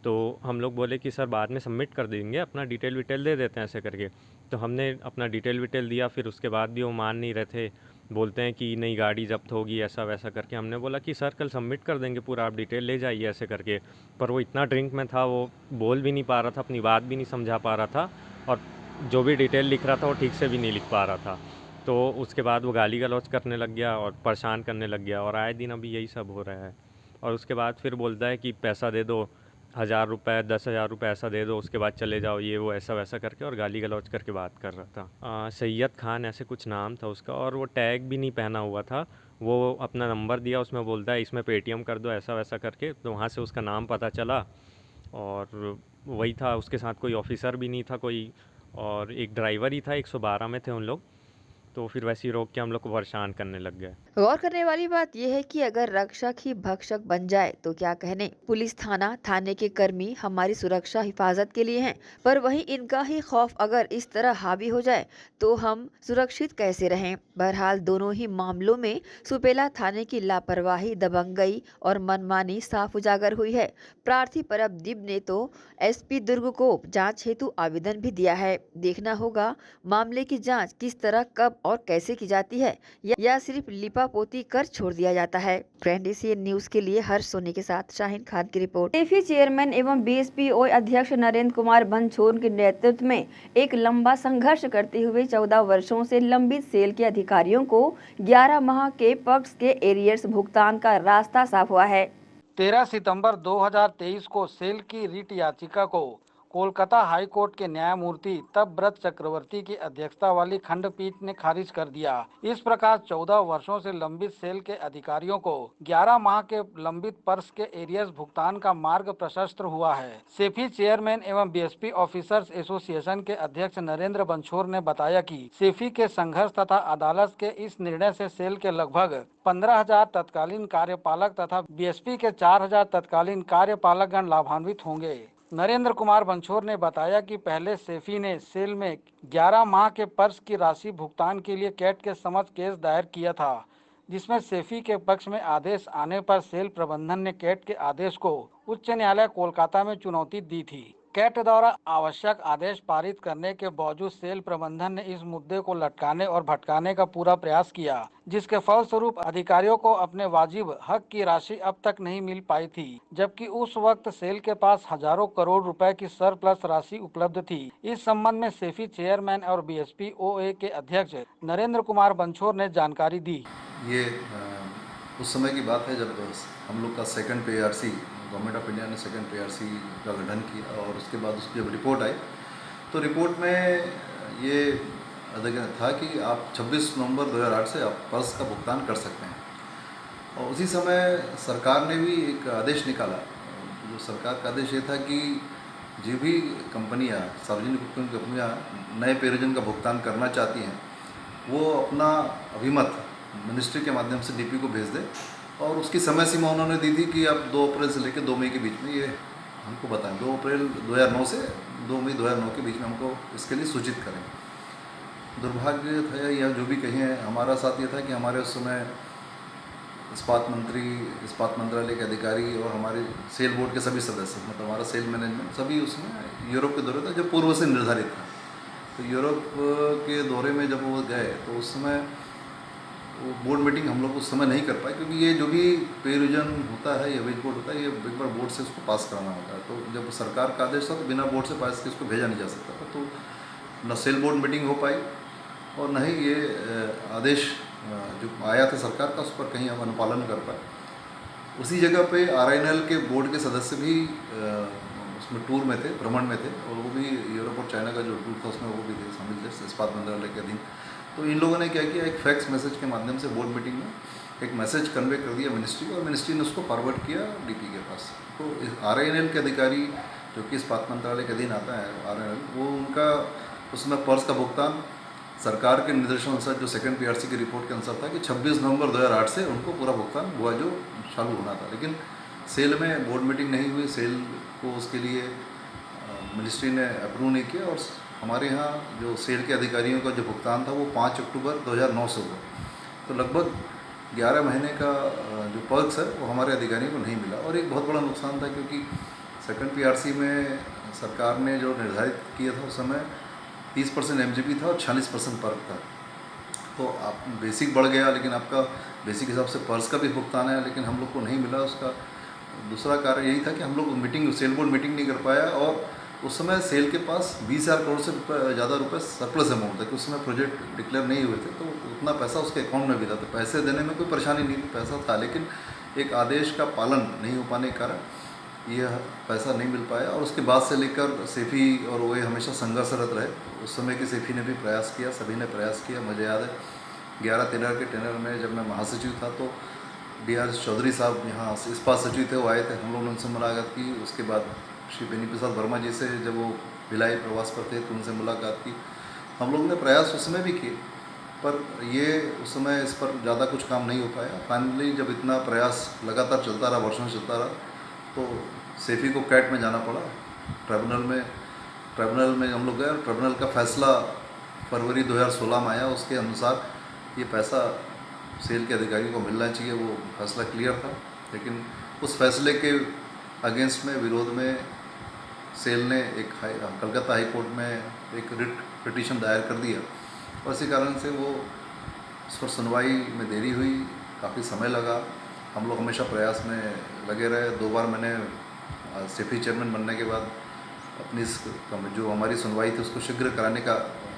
तो हम लोग बोले कि सर बाद में सबमिट कर देंगे, अपना डिटेल विटेल दे देते हैं ऐसे करके। तो हमने अपना डिटेल विटेल दिया, फिर उसके बाद भी वो मान नहीं रहे थे। बोलते हैं कि नहीं गाड़ी जब्त होगी ऐसा वैसा करके। हमने बोला कि सर कल सबमिट कर देंगे पूरा, आप डिटेल ले जाइए ऐसे करके। पर वो इतना ड्रिंक में था, वो बोल भी नहीं पा रहा था, अपनी बात भी नहीं समझा पा रहा था, और जो भी डिटेल लिख रहा था वो ठीक से भी नहीं लिख पा रहा था। तो उसके बाद वो गाली गलौज करने लग गया और परेशान करने लग गया, और आए दिन अभी यही सब हो रहा है। और उसके बाद फिर बोलता है कि पैसा दे दो, 1000 रुपये 10,000 रुपये ऐसा दे दो, उसके बाद चले जाओ, ये वो ऐसा वैसा करके, और गाली गलौज करके बात कर रहा था। सैयद खान ऐसे कुछ नाम था उसका, और वो टैग भी नहीं पहना हुआ था। वो अपना नंबर दिया, उसमें बोलता है इसमें पेटीएम कर दो ऐसा वैसा करके। तो वहाँ से उसका नाम पता चला, और वही था, उसके साथ कोई ऑफिसर भी नहीं था कोई, और एक ड्राइवर ही था। 112 में थे उन लोग। तो फिर वैसे ही रोक के हम लोग को परेशान करने लग गए। गौर करने वाली बात यह है कि अगर रक्षक ही भक्षक बन जाए तो क्या कहने। पुलिस थाने के कर्मी हमारी सुरक्षा हिफाजत के लिए हैं, पर वहीं इनका ही खौफ अगर इस तरह हावी हो जाए तो हम सुरक्षित कैसे रहें। बहरहाल दोनों ही मामलों में सुपेला थाने की लापरवाही, दबंगई और मनमानी साफ उजागर हुई है। प्रार्थी परमदीप ने तो एसपी दुर्ग को जांच हेतु आवेदन भी दिया है। देखना होगा मामले की जांच किस तरह, कब और कैसे की जाती है, या सिर्फ लिपापोती कर छोड़ दिया जाता है। ट्रेंड एशियन न्यूज के लिए हर्ष सोनी के साथ शाहीन खान की रिपोर्ट। सेफी चेयरमैन एवं बीएसपीओ अध्यक्ष नरेंद्र कुमार बनछोर के नेतृत्व में एक लंबा संघर्ष करते हुए 14 वर्षों से लंबित सेल के अधिकारियों को 11 माह के पक्ष के एरियर्स भुगतान का रास्ता साफ हुआ है। 13 सितंबर 2023 को सेल की रिट याचिका को कोलकाता हाई कोर्ट के न्यायमूर्ति तब व्रत चक्रवर्ती की अध्यक्षता वाली खंडपीठ ने खारिज कर दिया। इस प्रकार 14 वर्षों से लंबित सेल के अधिकारियों को 11 माह के लंबित पर्स के एरियर्स भुगतान का मार्ग प्रशस्त हुआ है। सेफी चेयरमैन एवं बीएसपी ऑफिसर्स एसोसिएशन के अध्यक्ष नरेंद्र बनछोर ने बताया कि सेफी के संघर्ष तथा अदालत के इस निर्णय से सेल के लगभग 15,000 तत्कालीन कार्यपालक तथा बीएसपी के 4,000 तत्कालीन कार्यपालक गण लाभान्वित होंगे। नरेंद्र कुमार बनछोर ने बताया कि पहले सेफी ने सेल में 11 माह के पर्स की राशि भुगतान के लिए कैट के समक्ष केस दायर किया था, जिसमें सेफी के पक्ष में आदेश आने पर सेल प्रबंधन ने कैट के आदेश को उच्च न्यायालय कोलकाता में चुनौती दी थी। कैट द्वारा आवश्यक आदेश पारित करने के बावजूद सेल प्रबंधन ने इस मुद्दे को लटकाने और भटकाने का पूरा प्रयास किया, जिसके फलस्वरूप अधिकारियों को अपने वाजिब हक की राशि अब तक नहीं मिल पाई थी, जबकि उस वक्त सेल के पास हजारों करोड़ रुपए की सरप्लस राशि उपलब्ध थी। इस संबंध में सेफी चेयरमैन और बीएसपी ओए के अध्यक्ष नरेंद्र कुमार बनछोर ने जानकारी दी। ये उस समय की बात है जब हम लोग का second PRC, government of India ने सेकंड पीआरसी का गठन किया, और उसके बाद उसकी जब रिपोर्ट आई तो रिपोर्ट में ये था कि आप 26 नवंबर 2008 से आप पर्स का भुगतान कर सकते हैं। और उसी समय सरकार ने भी एक आदेश निकाला। जो सरकार का आदेश ये था कि जो भी कंपनियां, सार्वजनिक उपक्रम कंपनियां नए पेयजन का भुगतान करना चाहती हैं, वो अपना अभिमत मिनिस्ट्री के माध्यम से डीपी को भेज दें, और उसकी समय सीमा उन्होंने दी थी कि आप 2 अप्रैल से लेकर 2 मई के बीच में ये हमको बताएं। 2 अप्रैल 2009 से 2 मई 2009 के बीच में हमको इसके लिए सूचित करें। दुर्भाग्य था या जो भी कहें, हमारा साथ ये था कि हमारे उस समय इस्पात मंत्री, इस्पात मंत्रालय के अधिकारी और हमारे सेल बोर्ड के सभी सदस्य, मतलब हमारा सेल मैनेजमेंट सभी उसमें यूरोप के दौरे था जो पूर्व से निर्धारित था। तो यूरोप के दौरे में जब वो गए तो उस समय वो बोर्ड मीटिंग हम लोग उस समय नहीं कर पाए, क्योंकि ये जो भी पेयजन होता है या वेज बोर्ड होता है, ये एक बार बोर्ड से उसको पास कराना होता है। तो जब सरकार का आदेश था तो बिना बोर्ड से पास के इसको भेजा नहीं जा सकता था। तो न सेल बोर्ड मीटिंग हो पाई और न ही ये आदेश जो आया था सरकार का उस पर कहीं हम अनुपालन कर पाए। उसी जगह पे RINL के बोर्ड के सदस्य भी उसमें टूर में थे, भ्रमण में थे, और वो भी यूरोप और चाइना का जो टूर था उसमें वो भी थे, शामिल थे इस्पात मंत्रालय के अधीन। तो इन लोगों ने क्या किया, एक फैक्स मैसेज के माध्यम से बोर्ड मीटिंग में एक मैसेज कन्वे कर दिया मिनिस्ट्री को, और मिनिस्ट्री ने उसको फॉरवर्ड किया डीपी के पास। तो RINL के अधिकारी जो कि इस्पात मंत्रालय के अधीन आता है RINL, वो उनका उसमें पर्स का भुगतान सरकार के निर्देशों अनुसार जो सेकंड पीआरसी की रिपोर्ट के अनुसार था कि 26 नवंबर 2008 से उनको पूरा भुगतान हुआ जो चालू होना था। लेकिन सेल में बोर्ड मीटिंग नहीं हुई, सेल को उसके लिए मिनिस्ट्री ने अप्रूव नहीं किया, और हमारे यहाँ जो सेल के अधिकारियों का जो भुगतान था वो 5 अक्टूबर 2009 से हुआ। तो लगभग 11 महीने का जो पर्क्स है वो हमारे अधिकारियों को नहीं मिला, और एक बहुत बड़ा नुकसान था, क्योंकि सेकंड पीआरसी में सरकार ने जो निर्धारित किया था उस समय 30% MGP था और 46% पर्क था। तो आप बेसिक बढ़ गया, लेकिन आपका बेसिक हिसाब से पर्स का भी भुगतान है, लेकिन हम लोग को नहीं मिला। उसका दूसरा कारण यही था कि हम लोग मीटिंग, सेल बोर्ड मीटिंग नहीं कर पाया, और उस समय सेल के पास 20,000 करोड़ से ज़्यादा रुपए सरप्लस अमाउंट था कि उस समय प्रोजेक्ट डिक्लेयर नहीं हुए थे, तो उतना पैसा उसके अकाउंट में भी था, तो पैसे देने में कोई परेशानी नहीं थी, पैसा था, लेकिन एक आदेश का पालन नहीं हो पाने के कारण यह पैसा नहीं मिल पाया। और उसके बाद से लेकर सेफी और वो हमेशा संघर्षरत रहे। उस समय की सेफी ने भी प्रयास किया, सभी ने प्रयास किया। मुझे याद है 11-13 के टेनर में जब मैं महासचिव था तो DRS चौधरी साहब यहाँ इस्पात सचिव थे, वो आए थे, हम लोगों ने उनसे मुलाकात की। उसके बाद श्री बेनी प्रसाद वर्मा जी से जब वो भिलाई प्रवास पर थे तो उनसे मुलाकात की। हम लोगों ने प्रयास उस समय भी किए, पर ये उस समय इस पर ज़्यादा कुछ काम नहीं हो पाया। फाइनली जब इतना प्रयास लगातार चलता रहा, वर्षों चलता रहा, तो सेफी को कैट में जाना पड़ा। ट्रिब्यूनल में हम लोग गए और ट्रिब्यूनल का फैसला फरवरी 2016 में आया। उसके अनुसार ये पैसा सेल के अधिकारी को मिलना चाहिए, वो फैसला क्लियर था। लेकिन उस फैसले के अगेंस्ट में, विरोध में सेल ने एक कलकत्ता हाई कोर्ट में एक रिट पिटीशन दायर कर दिया, और इसी कारण से वो उस पर सुनवाई में देरी हुई, काफ़ी समय लगा। हम लोग हमेशा प्रयास में लगे रहे। 2 बार मैंने सेफी चेयरमैन बनने के बाद अपनी जो हमारी सुनवाई थी उसको शीघ्र कराने का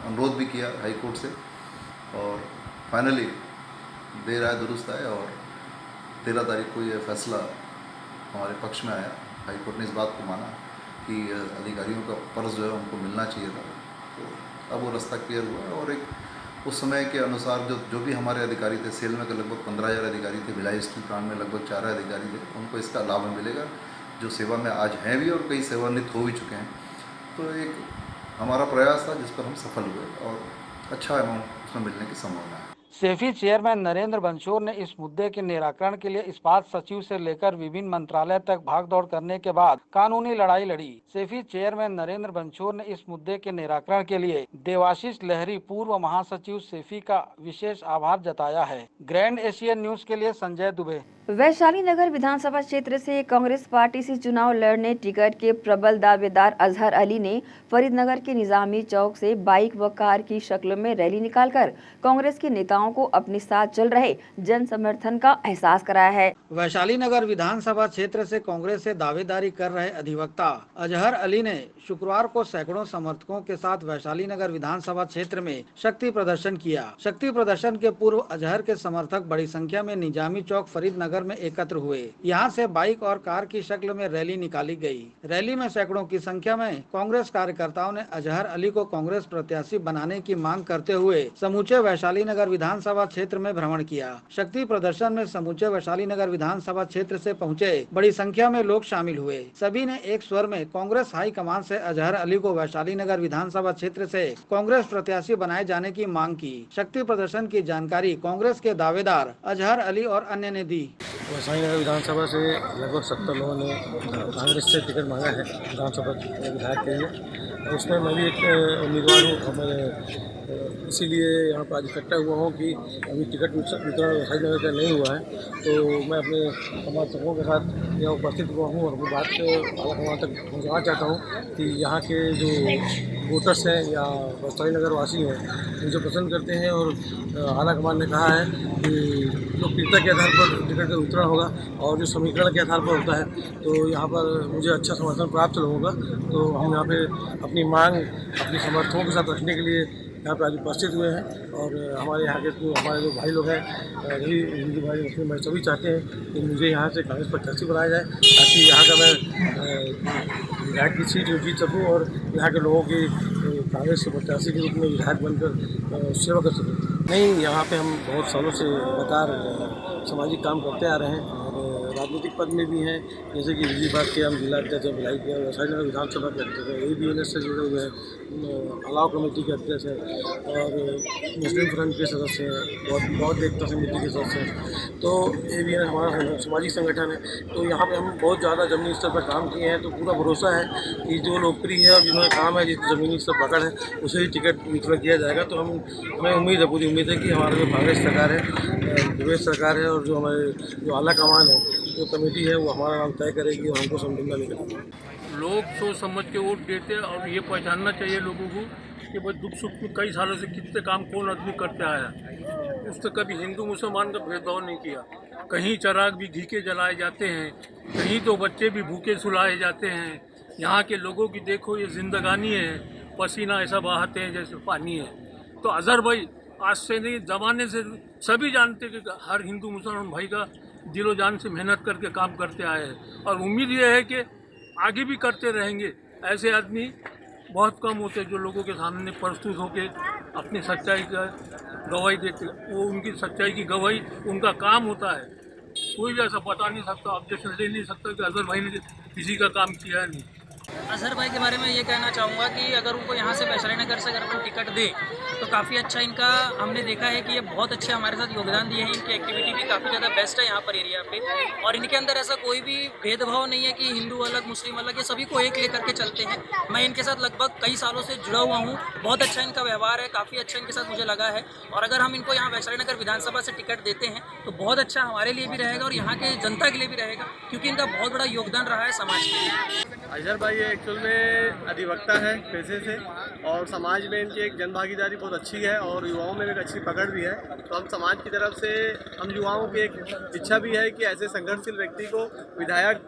अनुरोध भी किया हाई कोर्ट से, और फाइनली देर आए दुरुस्त आए, और 13 तारीख को ये फैसला हमारे पक्ष में आया। हाई कोर्ट ने इस बात को माना कि अधिकारियों का पर्स जो है उनको मिलना चाहिए था, तो अब वो रास्ता क्लियर हुआ। और एक उस समय के अनुसार जो भी हमारे अधिकारी थे, सेल में लगभग 15,000 अधिकारी थे, भिलाई स्टील प्लांट में लगभग 4 अधिकारी थे, उनको इसका लाभ मिलेगा, जो सेवा में आज हैं भी और कई सेवानिवृत्त हो भी चुके हैं। तो एक हमारा प्रयास था जिस पर हम सफल हुए, और अच्छा अमाउंट उसमें मिलने की संभावना है। सेफी चेयरमैन नरेंद्र बंशोर ने इस मुद्दे के निराकरण के लिए इस्पात सचिव से लेकर विभिन्न मंत्रालय तक भागदौड़ करने के बाद कानूनी लड़ाई लड़ी। सेफी चेयरमैन नरेंद्र बंशोर ने इस मुद्दे के निराकरण के लिए देवाशीष लहरी, पूर्व महासचिव सेफी का विशेष आभार जताया है। ग्रैंड एशियन न्यूज के लिए संजय दुबे। वैशाली नगर विधानसभा क्षेत्र से कांग्रेस पार्टी से चुनाव लड़ने टिकट के प्रबल दावेदार अजहर अली ने फरीदनगर के निजामी चौक से बाइक व कार की शक्ल में रैली निकालकर कांग्रेस के नेताओं को अपने साथ चल रहे जन समर्थन का एहसास कराया है। वैशाली नगर विधानसभा क्षेत्र से कांग्रेस से दावेदारी कर रहे अधिवक्ता अजहर अली ने शुक्रवार को सैकड़ों समर्थकों के साथ वैशाली नगर विधानसभा क्षेत्र में शक्ति प्रदर्शन किया। शक्ति प्रदर्शन के पूर्व अजहर के समर्थक बड़ी संख्या में निजामी चौक फरीदनगर में एकत्र हुए। यहाँ से बाइक और कार की शक्ल में रैली निकाली गई। रैली में सैकड़ों की संख्या में कांग्रेस कार्यकर्ताओं ने अजहर अली को कांग्रेस प्रत्याशी बनाने की मांग करते हुए समूचे वैशाली नगर विधानसभा क्षेत्र में भ्रमण किया। शक्ति प्रदर्शन में समूचे वैशाली नगर विधानसभा क्षेत्र से पहुंचे बड़ी संख्या में लोग शामिल हुए। सभी ने एक स्वर में कांग्रेस हाईकमान से अजहर अली को वैशाली नगर विधानसभा क्षेत्र से कांग्रेस प्रत्याशी बनाए जाने की मांग की। शक्ति प्रदर्शन की जानकारी कांग्रेस के दावेदार अजहर अली और अन्य ने दी। वैशाली नगर विधानसभा से लगभग 70 लोगों ने कांग्रेस से टिकट मांगा है विधानसभा विधायक के लिए। उसमें मैं भी एक उम्मीदवार हूँ। इसीलिए यहाँ पर आज इकट्ठा हुआ हूँ कि अभी टिकट वितरण वैशाली नगर का नहीं हुआ है, तो मैं अपने समर्थकों के साथ यहाँ उपस्थित हुआ हूँ और अपनी बात आला तक पहुँचाना चाहता हूँ कि यहाँ के जो वोटर्स हैं या वैशाली नगर वासी हैं, मुझे पसंद करते हैं। और आला कमान ने कहा है कि लोकप्रियता के आधार पर टिकट का वितरण होगा और जो समीकरण के आधार पर होता है, तो यहाँ पर मुझे अच्छा समर्थन प्राप्त होगा। तो हम यहाँ पे अपनी मांग अपने समर्थकों के साथ रखने के लिए यहाँ पर आज उपस्थित हुए हैं। और हमारे यहाँ के हमारे जो भाई लोग हैं, रही हिंदू भाई मुस्लिम भाई, सभी चाहते हैं कि मुझे यहाँ से कांग्रेस प्रत्याशी बनाया जाए ताकि यहाँ का मैं विधायक की सीट जीत सकूँ और यहाँ के लोगों की कांग्रेस के प्रत्याशी के रूप में विधायक बनकर सेवा कर सकूँ। नहीं, यहाँ पे हम बहुत सालों से लगातार सामाजिक काम करते आ रहे हैं और राजनीतिक पद में भी हैं, जैसे कि बिजली विभाग के हम जिला अध्यक्ष हैं, भिलाई के वैशाली नगर विधानसभा के अध्यक्ष हैं, ABNS से जुड़े हुए हैं, अलाव कमेटी के अध्यक्ष हैं और मुस्लिम फ्रंट के सदस्य हैं, बौद्ध एकता समिति के सदस्य हैं। तो ABNS हमारा सामाजिक संगठन है। तो यहाँ पे हम बहुत ज़्यादा ज़मीनी स्तर पर काम किए हैं। तो पूरा भरोसा है कि जो लोकप्रिय है और जिन्होंने काम है, जिस ज़मीनी स्तर पकड़ है, उसे ही टिकट वितरण किया जाएगा। तो हमें उम्मीद है, पूरी उम्मीद है कि हमारा जो कांग्रेस सरकार है, प्रदेश सरकार है और जो हमारे जो आला कमान है, जो कमेटी है, वो हमारा नाम तय करेगी और हमको समझना मिलेगा। लोग सोच समझ के वोट देते हैं और ये पहचानना चाहिए लोगों को कि भाई दुख सुख में कई सालों से कितने काम कौन आदमी करते आया, उसने कभी हिंदू मुसलमान का भेदभाव नहीं किया। कहीं चिराग भी घी के जलाए जाते हैं, कहीं तो बच्चे भी भूखे सुलाए जाते हैं। यहाँ के लोगों की देखो ये जिंदगानी है, पसीना ऐसा बहाते हैं जैसे पानी है। तो अजहर भाई आज से नहीं, ज़माने से सभी जानते कि हर हिंदू मुसलमान भाई का दिलो जान से मेहनत करके काम करते आए हैं और उम्मीद ये है कि आगे भी करते रहेंगे। ऐसे आदमी बहुत कम होते हैं जो लोगों के सामने प्रस्तुत होकर अपनी सच्चाई का गवाही देते। वो उनकी सच्चाई की गवाही उनका काम होता है। कोई भी ऐसा बता नहीं सकता, ऑब्जेक्शन ले नहीं सकता कि अजहर भाई ने किसी का काम किया नहीं। अजहर भाई के बारे में ये कहना चाहूँगा कि अगर उनको यहाँ से वैशाली नगर से अगर अपन टिकट दे तो काफ़ी अच्छा इनका हमने देखा है कि ये बहुत अच्छे हमारे साथ योगदान दिए हैं। इनकी एक्टिविटी भी काफ़ी ज़्यादा बेस्ट है यहाँ पर एरिया पे, और इनके अंदर ऐसा कोई भी भेदभाव नहीं है कि हिंदू अलग मुस्लिम अलग, ये सभी को एक लेकर के चलते हैं। मैं इनके साथ लगभग कई सालों से जुड़ा हुआ हूँ। बहुत अच्छा इनका व्यवहार है, काफ़ी अच्छा इनके साथ मुझे लगा है। और अगर हम इनको यहाँ वैशाली नगर विधानसभा से टिकट देते हैं तो बहुत अच्छा हमारे लिए भी रहेगा और यहाँ के जनता के लिए भी रहेगा, क्योंकि इनका बहुत बड़ा योगदान रहा है समाज के लिए। अजहर भाई एक्चुअल में अधिवक्ता है पेशे से, और समाज में इनकी एक जनभागीदारी बहुत अच्छी है और युवाओं में एक अच्छी पकड़ भी है। तो हम समाज की तरफ से हम युवाओं की एक इच्छा भी है कि ऐसे संघर्षशील व्यक्ति को विधायक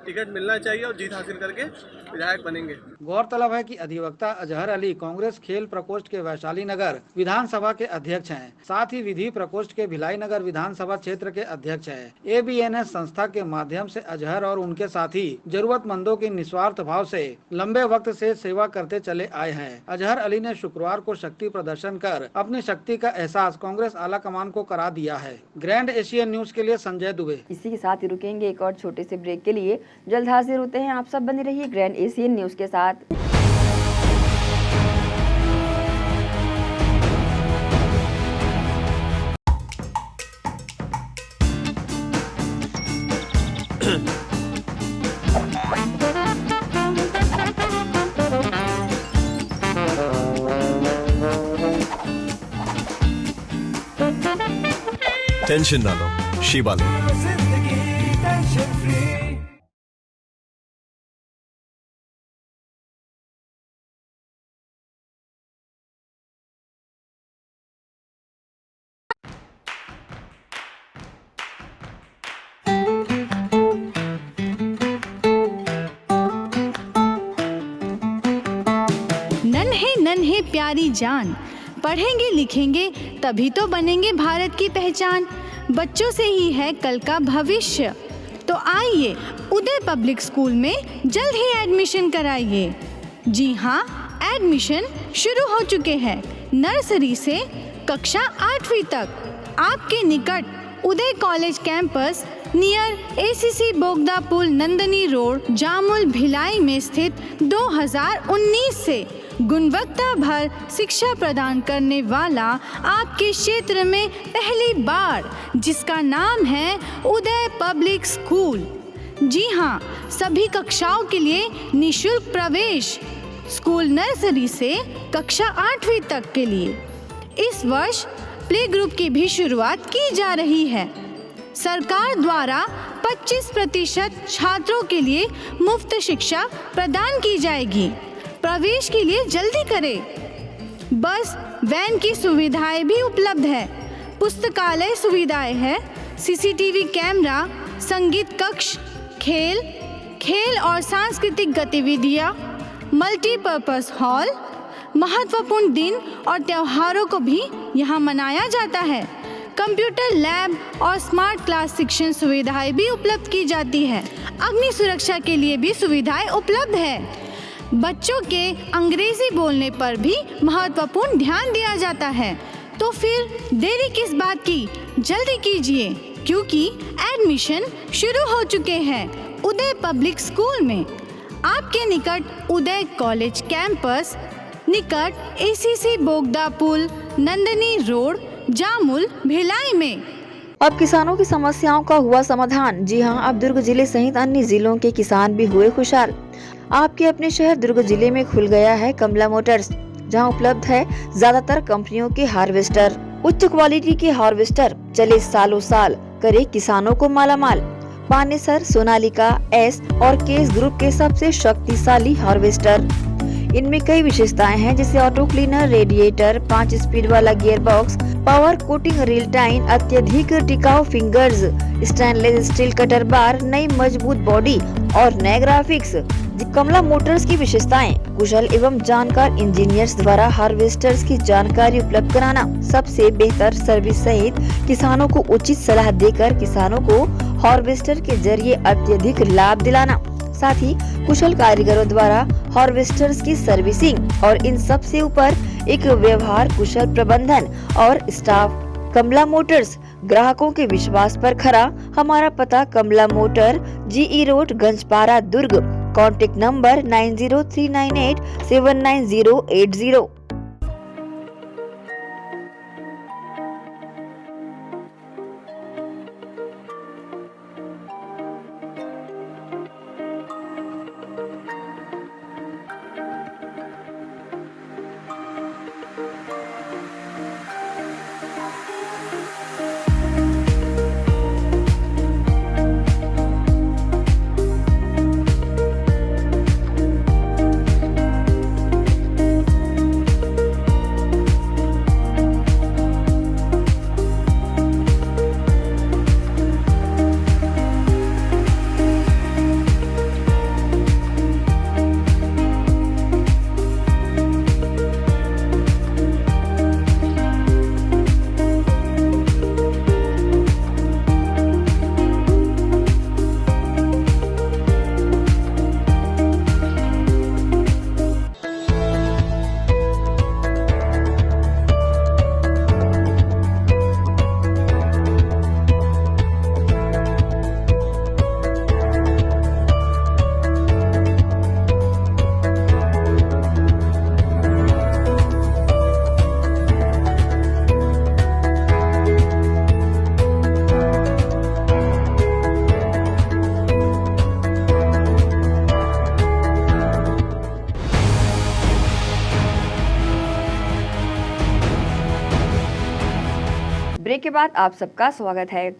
टिकट मिलना चाहिए और जीत हासिल करके विधायक बनेंगे। गौरतलब है कि अधिवक्ता अजहर अली कांग्रेस खेल प्रकोष्ठ के वैशाली नगर विधानसभा के अध्यक्ष हैं, साथ ही विधि प्रकोष्ठ के भिलाई नगर विधानसभा क्षेत्र के अध्यक्ष हैं। ABNS संस्था के माध्यम से अजहर और उनके साथी जरूरतमंदों की निस्वार्थ भाव से लंबे वक्त से सेवा करते चले आए हैं। अजहर अली ने शुक्रवार को शक्ति प्रदर्शन कर अपनी शक्ति का एहसास कांग्रेस आला कमान को करा दिया है। ग्रैंड एशियन न्यूज के लिए संजय दुबे। इसी के साथ ही रुकेंगे एक और छोटे से ब्रेक के लिए। जल्द हाजिर होते हैं, आप सब बने रहिए ग्रैंड एशियन न्यूज के साथ। टेंशन ना लो, शिवा लो। नन्हे नन्हे प्यारी जान, पढ़ेंगे लिखेंगे तभी तो बनेंगे भारत की पहचान। बच्चों से ही है कल का भविष्य, तो आइए उदय पब्लिक स्कूल में जल्द ही एडमिशन कराइए। जी हाँ, एडमिशन शुरू हो चुके हैं। नर्सरी से कक्षा 8वीं तक आपके निकट उदय कॉलेज कैंपस नियर ACC बोगदा पुल नंदनी रोड जामुल भिलाई में स्थित 2019 से गुणवत्ता भर शिक्षा प्रदान करने वाला आपके क्षेत्र में पहली बार, जिसका नाम है उदय पब्लिक स्कूल। जी हाँ, सभी कक्षाओं के लिए निःशुल्क प्रवेश। स्कूल नर्सरी से कक्षा 8वीं तक के लिए इस वर्ष प्ले ग्रुप की भी शुरुआत की जा रही है। सरकार द्वारा 25% छात्रों के लिए मुफ्त शिक्षा प्रदान की जाएगी। प्रवेश के लिए जल्दी करें। बस वैन की सुविधाएं भी उपलब्ध है। पुस्तकालय सुविधाएं है, CCTV कैमरा, संगीत कक्ष, खेल और सांस्कृतिक गतिविधियां, मल्टीपर्पज हॉल। महत्वपूर्ण दिन और त्योहारों को भी यहाँ मनाया जाता है। कंप्यूटर लैब और स्मार्ट क्लास शिक्षण सुविधाएं भी उपलब्ध की जाती है। अग्नि सुरक्षा के लिए भी सुविधाएं उपलब्ध है। बच्चों के अंग्रेजी बोलने पर भी महत्वपूर्ण ध्यान दिया जाता है। तो फिर देरी किस बात की, जल्दी कीजिए, क्योंकि एडमिशन शुरू हो चुके हैं उदय पब्लिक स्कूल में। आपके निकट उदय कॉलेज कैंपस निकट ACC बोगदा पुल नंदनी रोड जामुल भिलाई में। अब किसानों की समस्याओं का हुआ समाधान। जी हां, अब दुर्ग जिले सहित अन्य जिलों के किसान भी हुए खुशहाल। आपके अपने शहर दुर्ग जिले में खुल गया है कमला मोटर्स, जहां उपलब्ध है ज्यादातर कंपनियों के हार्वेस्टर। उच्च क्वालिटी के हार्वेस्टर चले सालों साल, करे किसानों को मालामाल। पानेसर, सोनालिका, एस और केस ग्रुप के सबसे शक्तिशाली हार्वेस्टर इनमें कई विशेषताएं हैं, जैसे ऑटो क्लीनर, रेडिएटर, 5 स्पीड वाला gear box, power coating reel time, अत्यधिक टिकाऊ फिंगर्स, स्टेनलेस स्टील कटर बार, नई मजबूत बॉडी और नए ग्राफिक्स। कमला मोटर्स की विशेषताएं: कुशल एवं जानकार इंजीनियर्स द्वारा हार्वेस्टर्स की जानकारी उपलब्ध कराना, सबसे बेहतर सर्विस सहित किसानों को उचित सलाह देकर किसानों को हार्वेस्टर के जरिए अत्यधिक लाभ दिलाना, साथ ही कुशल कारीगरों द्वारा हार्वेस्टर्स की सर्विसिंग और इन सब से ऊपर एक व्यवहार कुशल प्रबंधन और स्टाफ। कमला मोटर्स, ग्राहकों के विश्वास पर खरा। हमारा पता Kamala motor, GE road, Ganjpara, Durg. Contact number 9039879080। Break के बाद आप सबका स्वागत है।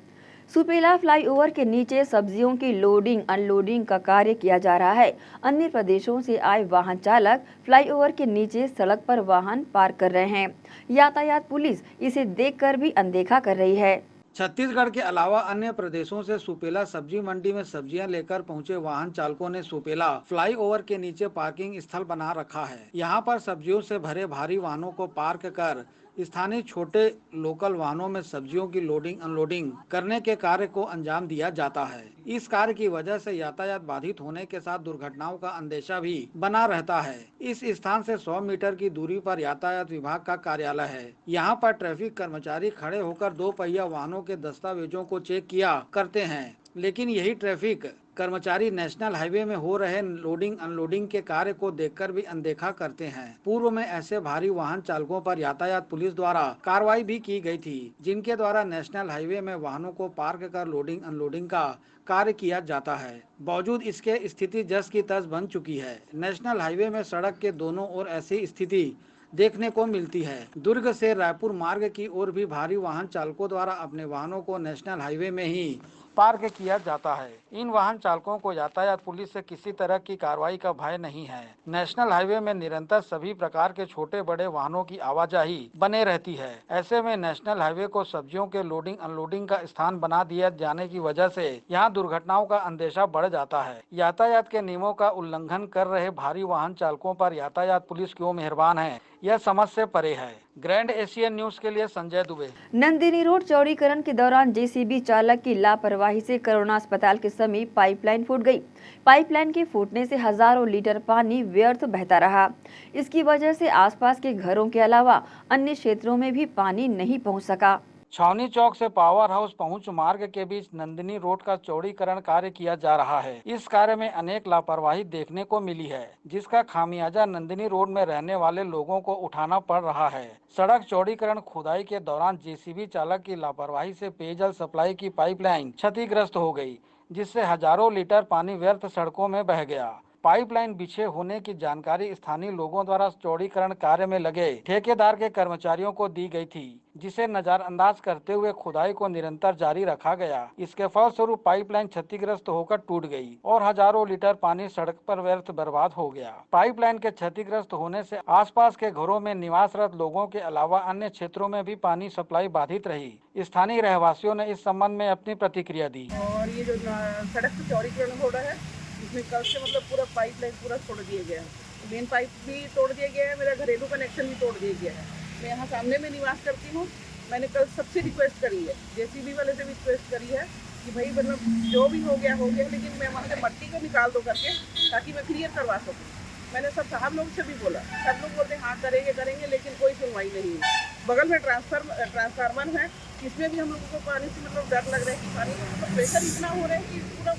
सुपेला फ्लाईओवर के नीचे सब्जियों की लोडिंग अनलोडिंग का कार्य किया जा रहा है। अन्य प्रदेशों से आए वाहन चालक फ्लाईओवर के नीचे सड़क पर वाहन पार्क कर रहे हैं। यातायात पुलिस इसे देखकर भी अनदेखा कर रही है। छत्तीसगढ़ के अलावा अन्य प्रदेशों से सुपेला सब्जी मंडी में सब्जियां लेकर पहुंचे वाहन चालकों ने सुपेला फ्लाईओवर के नीचे पार्किंग स्थल बना रखा है। यहां पर सब्जियों से भरे भारी वाहनों को पार्क कर स्थानीय छोटे लोकल वाहनों में सब्जियों की लोडिंग अनलोडिंग करने के कार्य को अंजाम दिया जाता है। इस कार्य की वजह से यातायात बाधित होने के साथ दुर्घटनाओं का अंदेशा भी बना रहता है। इस स्थान से 100 मीटर की दूरी पर यातायात विभाग का कार्यालय है। यहाँ पर ट्रैफिक कर्मचारी खड़े होकर 2 पहिया वाहनों के दस्तावेजों को चेक किया करते हैं, लेकिन यही ट्रैफिक कर्मचारी नेशनल हाईवे में हो रहे लोडिंग अनलोडिंग के कार्य को देखकर भी अनदेखा करते हैं। पूर्व में ऐसे भारी वाहन चालकों पर यातायात पुलिस द्वारा कार्रवाई भी की गई थी, जिनके द्वारा नेशनल हाईवे में वाहनों को पार्क कर लोडिंग अनलोडिंग का कार्य किया जाता है। बावजूद इसके स्थिति जस की तस बन चुकी है। नेशनल हाईवे में सड़क के दोनों ओर ऐसी स्थिति देखने को मिलती है। दुर्ग से रायपुर मार्ग की ओर भी भारी वाहन चालकों द्वारा अपने वाहनों को नेशनल हाईवे में ही पार्क किया जाता है। इन वाहन चालकों को यातायात पुलिस से किसी तरह की कार्रवाई का भय नहीं है। नेशनल हाईवे में निरंतर सभी प्रकार के छोटे बड़े वाहनों की आवाजाही बने रहती है। ऐसे में नेशनल हाईवे को सब्जियों के लोडिंग अनलोडिंग का स्थान बना दिया जाने की वजह से यहाँ दुर्घटनाओं का अंदेशा बढ़ जाता है। यातायात के नियमों का उल्लंघन कर रहे भारी वाहन चालकों पर यातायात पुलिस क्यों मेहरबान है, यह समझ से परे है। ग्रैंड एशियन न्यूज के लिए संजय दुबे। नंदिनी रोड चौड़ीकरण के दौरान जेसीबी चालक की लापरवाही से करुणा अस्पताल के समीप पाइपलाइन फूट गई। पाइपलाइन के फूटने से हजारों लीटर पानी व्यर्थ बहता रहा। इसकी वजह से आसपास के घरों के अलावा अन्य क्षेत्रों में भी पानी नहीं पहुंच सका। छावनी चौक से पावर हाउस पहुंच मार्ग के बीच नंदिनी रोड का चौड़ीकरण कार्य किया जा रहा है। इस कार्य में अनेक लापरवाही देखने को मिली है, जिसका खामियाजा नंदिनी रोड में रहने वाले लोगों को उठाना पड़ रहा है। सड़क चौड़ीकरण खुदाई के दौरान जेसीबी चालक की लापरवाही से पेयजल सप्लाई की पाइपलाइन क्षतिग्रस्त हो गई, जिससे हजारों लीटर पानी व्यर्थ सड़कों में बह गया। पाइपलाइन बिछे होने की जानकारी स्थानीय लोगों द्वारा चौड़ीकरण कार्य में लगे ठेकेदार के कर्मचारियों को दी गई थी, जिसे नजरअंदाज करते हुए खुदाई को निरंतर जारी रखा गया। इसके फलस्वरूप पाइपलाइन क्षतिग्रस्त होकर टूट गई और हजारों लीटर पानी सड़क पर व्यर्थ बर्बाद हो गया। पाइपलाइन के क्षतिग्रस्त होने से आसपास के घरों में निवासरत लोगों के अलावा अन्य क्षेत्रों में भी पानी सप्लाई बाधित रही। स्थानीय रहवासियों ने इस संबंध में अपनी प्रतिक्रिया दी। और ये जो सड़क का चौड़ीकरण हो रहा है, इसमें कल से मतलब पूरा पाइपलाइन पूरा तोड़ दिया गया है। मेन पाइप भी तोड़ दिया गया है, मेरा घरेलू कनेक्शन भी तोड़ दिया गया है। मैं यहाँ सामने में निवास करती हूँ। मैंने कल सबसे रिक्वेस्ट करी है, JCB वाले से भी रिक्वेस्ट करी है कि भाई मतलब जो भी हो गया, लेकिन मैं वहाँ से मट्टी को निकाल दो करके, ताकि मैं क्लियर करवा सकूँ। मैंने सब साहब लोग से भी बोला, सब लोग बोलते हैं हाँ करेंगे, लेकिन कोई सुनवाई नहीं है। बगल में ट्रांसफार्मर है, इसमें भी हम लोगों को पानी से मतलब डर लग रहा है कि पानी मतलब प्रेशर इतना हो रहा है कि पूरा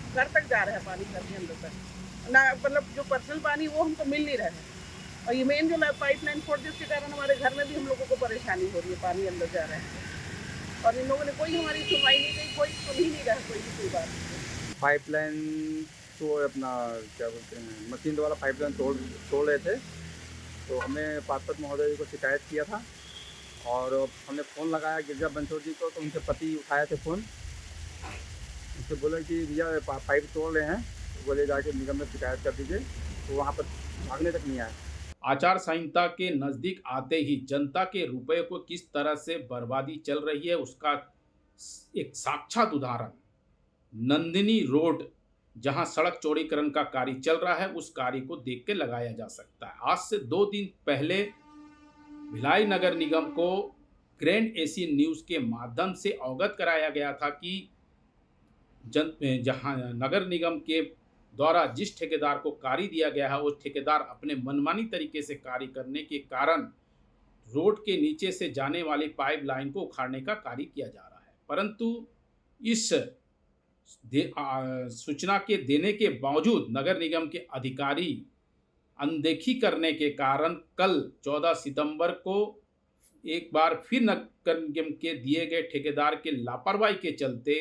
घर तक जा रहा है पानी, घर के अंदर तक ना, मतलब जो पर्सनल पानी वो हमको मिल नहीं रहा है। और ये मेन जो पाइपलाइन फोड़ जिसके कारण हमारे घर में भी हम लोगों को परेशानी हो रही है, पानी अंदर जा रहा है। और इन लोगों ने कोई हमारी सुनवाई नहीं की, कोई सुन ही नहीं रहा कोई भी कोई बात। पाइपलाइन तो अपना क्या बोलते हैं, मशीन वाला पाइपलाइन तोड़ रहे थे, तो हमने पार्षद महोदय जी को शिकायत किया था और हमने फ़ोन लगाया गिरजा बंसोड़ जी को, तो उनके पति उठाए थे फ़ोन। उनसे बोले कि भैया पाइप तोड़ रहे हैं, तो बोले जाके निगम में शिकायत कर दीजिए, तो वहाँ पर भागने तक नहीं आए। आचार संहिता के नज़दीक आते ही जनता के रुपए को किस तरह से बर्बादी चल रही है, उसका एक साक्षात उदाहरण नंदिनी रोड, जहां सड़क चौड़ीकरण का कार्य चल रहा है, उस कार्य को देख के लगाया जा सकता है। आज से 2 दिन पहले भिलाई नगर निगम को ग्रैंड एशियन न्यूज़ के माध्यम से अवगत कराया गया था कि जहां नगर निगम के द्वारा जिस ठेकेदार को कार्य दिया गया है, वो ठेकेदार अपने मनमानी तरीके से कार्य करने के कारण रोड के नीचे से जाने वाली पाइप लाइन को उखाड़ने का कार्य किया जा रहा है। परंतु इस सूचना के देने के बावजूद नगर निगम के अधिकारी अनदेखी करने के कारण कल 14 सितंबर को एक बार फिर नगर निगम के दिए गए ठेकेदार के लापरवाही के चलते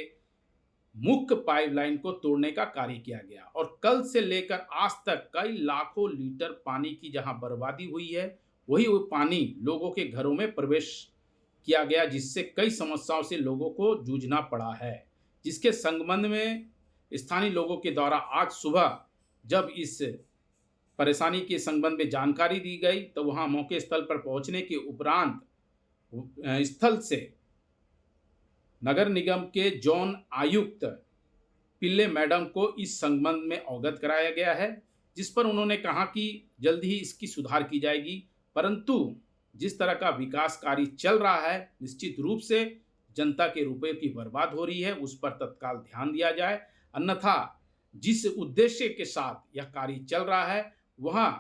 मुख्य पाइपलाइन को तोड़ने का कार्य किया गया और कल से लेकर आज तक कई लाखों लीटर पानी की जहां बर्बादी हुई है, वही वो पानी लोगों के घरों में प्रवेश किया गया, जिससे कई समस्याओं से लोगों को जूझना पड़ा है। जिसके संबंध में स्थानीय लोगों के द्वारा आज सुबह जब इस परेशानी के संबंध में जानकारी दी गई, तो वहां मौके स्थल पर पहुंचने के उपरांत स्थल से नगर निगम के जोन आयुक्त पिल्ले मैडम को इस संबंध में अवगत कराया गया है, जिस पर उन्होंने कहा कि जल्द ही इसकी सुधार की जाएगी। परंतु जिस तरह का विकास कार्य चल रहा है, निश्चित रूप से जनता के रुपए की बर्बाद हो रही है, उस पर तत्काल ध्यान दिया जाए, अन्यथा जिस उद्देश्य के साथ यह कार्य चल रहा है वहां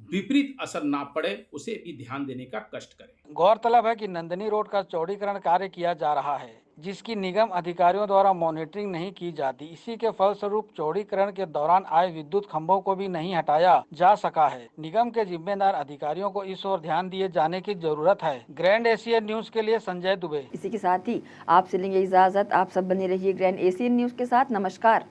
विपरीत असर ना पड़े, उसे भी ध्यान देने का कष्ट करें। गौरतलब है कि नंदिनी रोड का चौड़ीकरण कार्य किया जा रहा है, जिसकी निगम अधिकारियों द्वारा मॉनिटरिंग नहीं की जाती। इसी के फलस्वरूप चौड़ीकरण के दौरान आए विद्युत खंभों को भी नहीं हटाया जा सका है। निगम के जिम्मेदार अधिकारियों को इस ओर ध्यान दिए जाने की जरूरत है। ग्रैंड एशियन न्यूज के लिए संजय दुबे। इसी के साथ ही आपसे लेंगे इजाजत। आप सब बने रहिए ग्रैंड एशियन न्यूज के साथ। नमस्कार।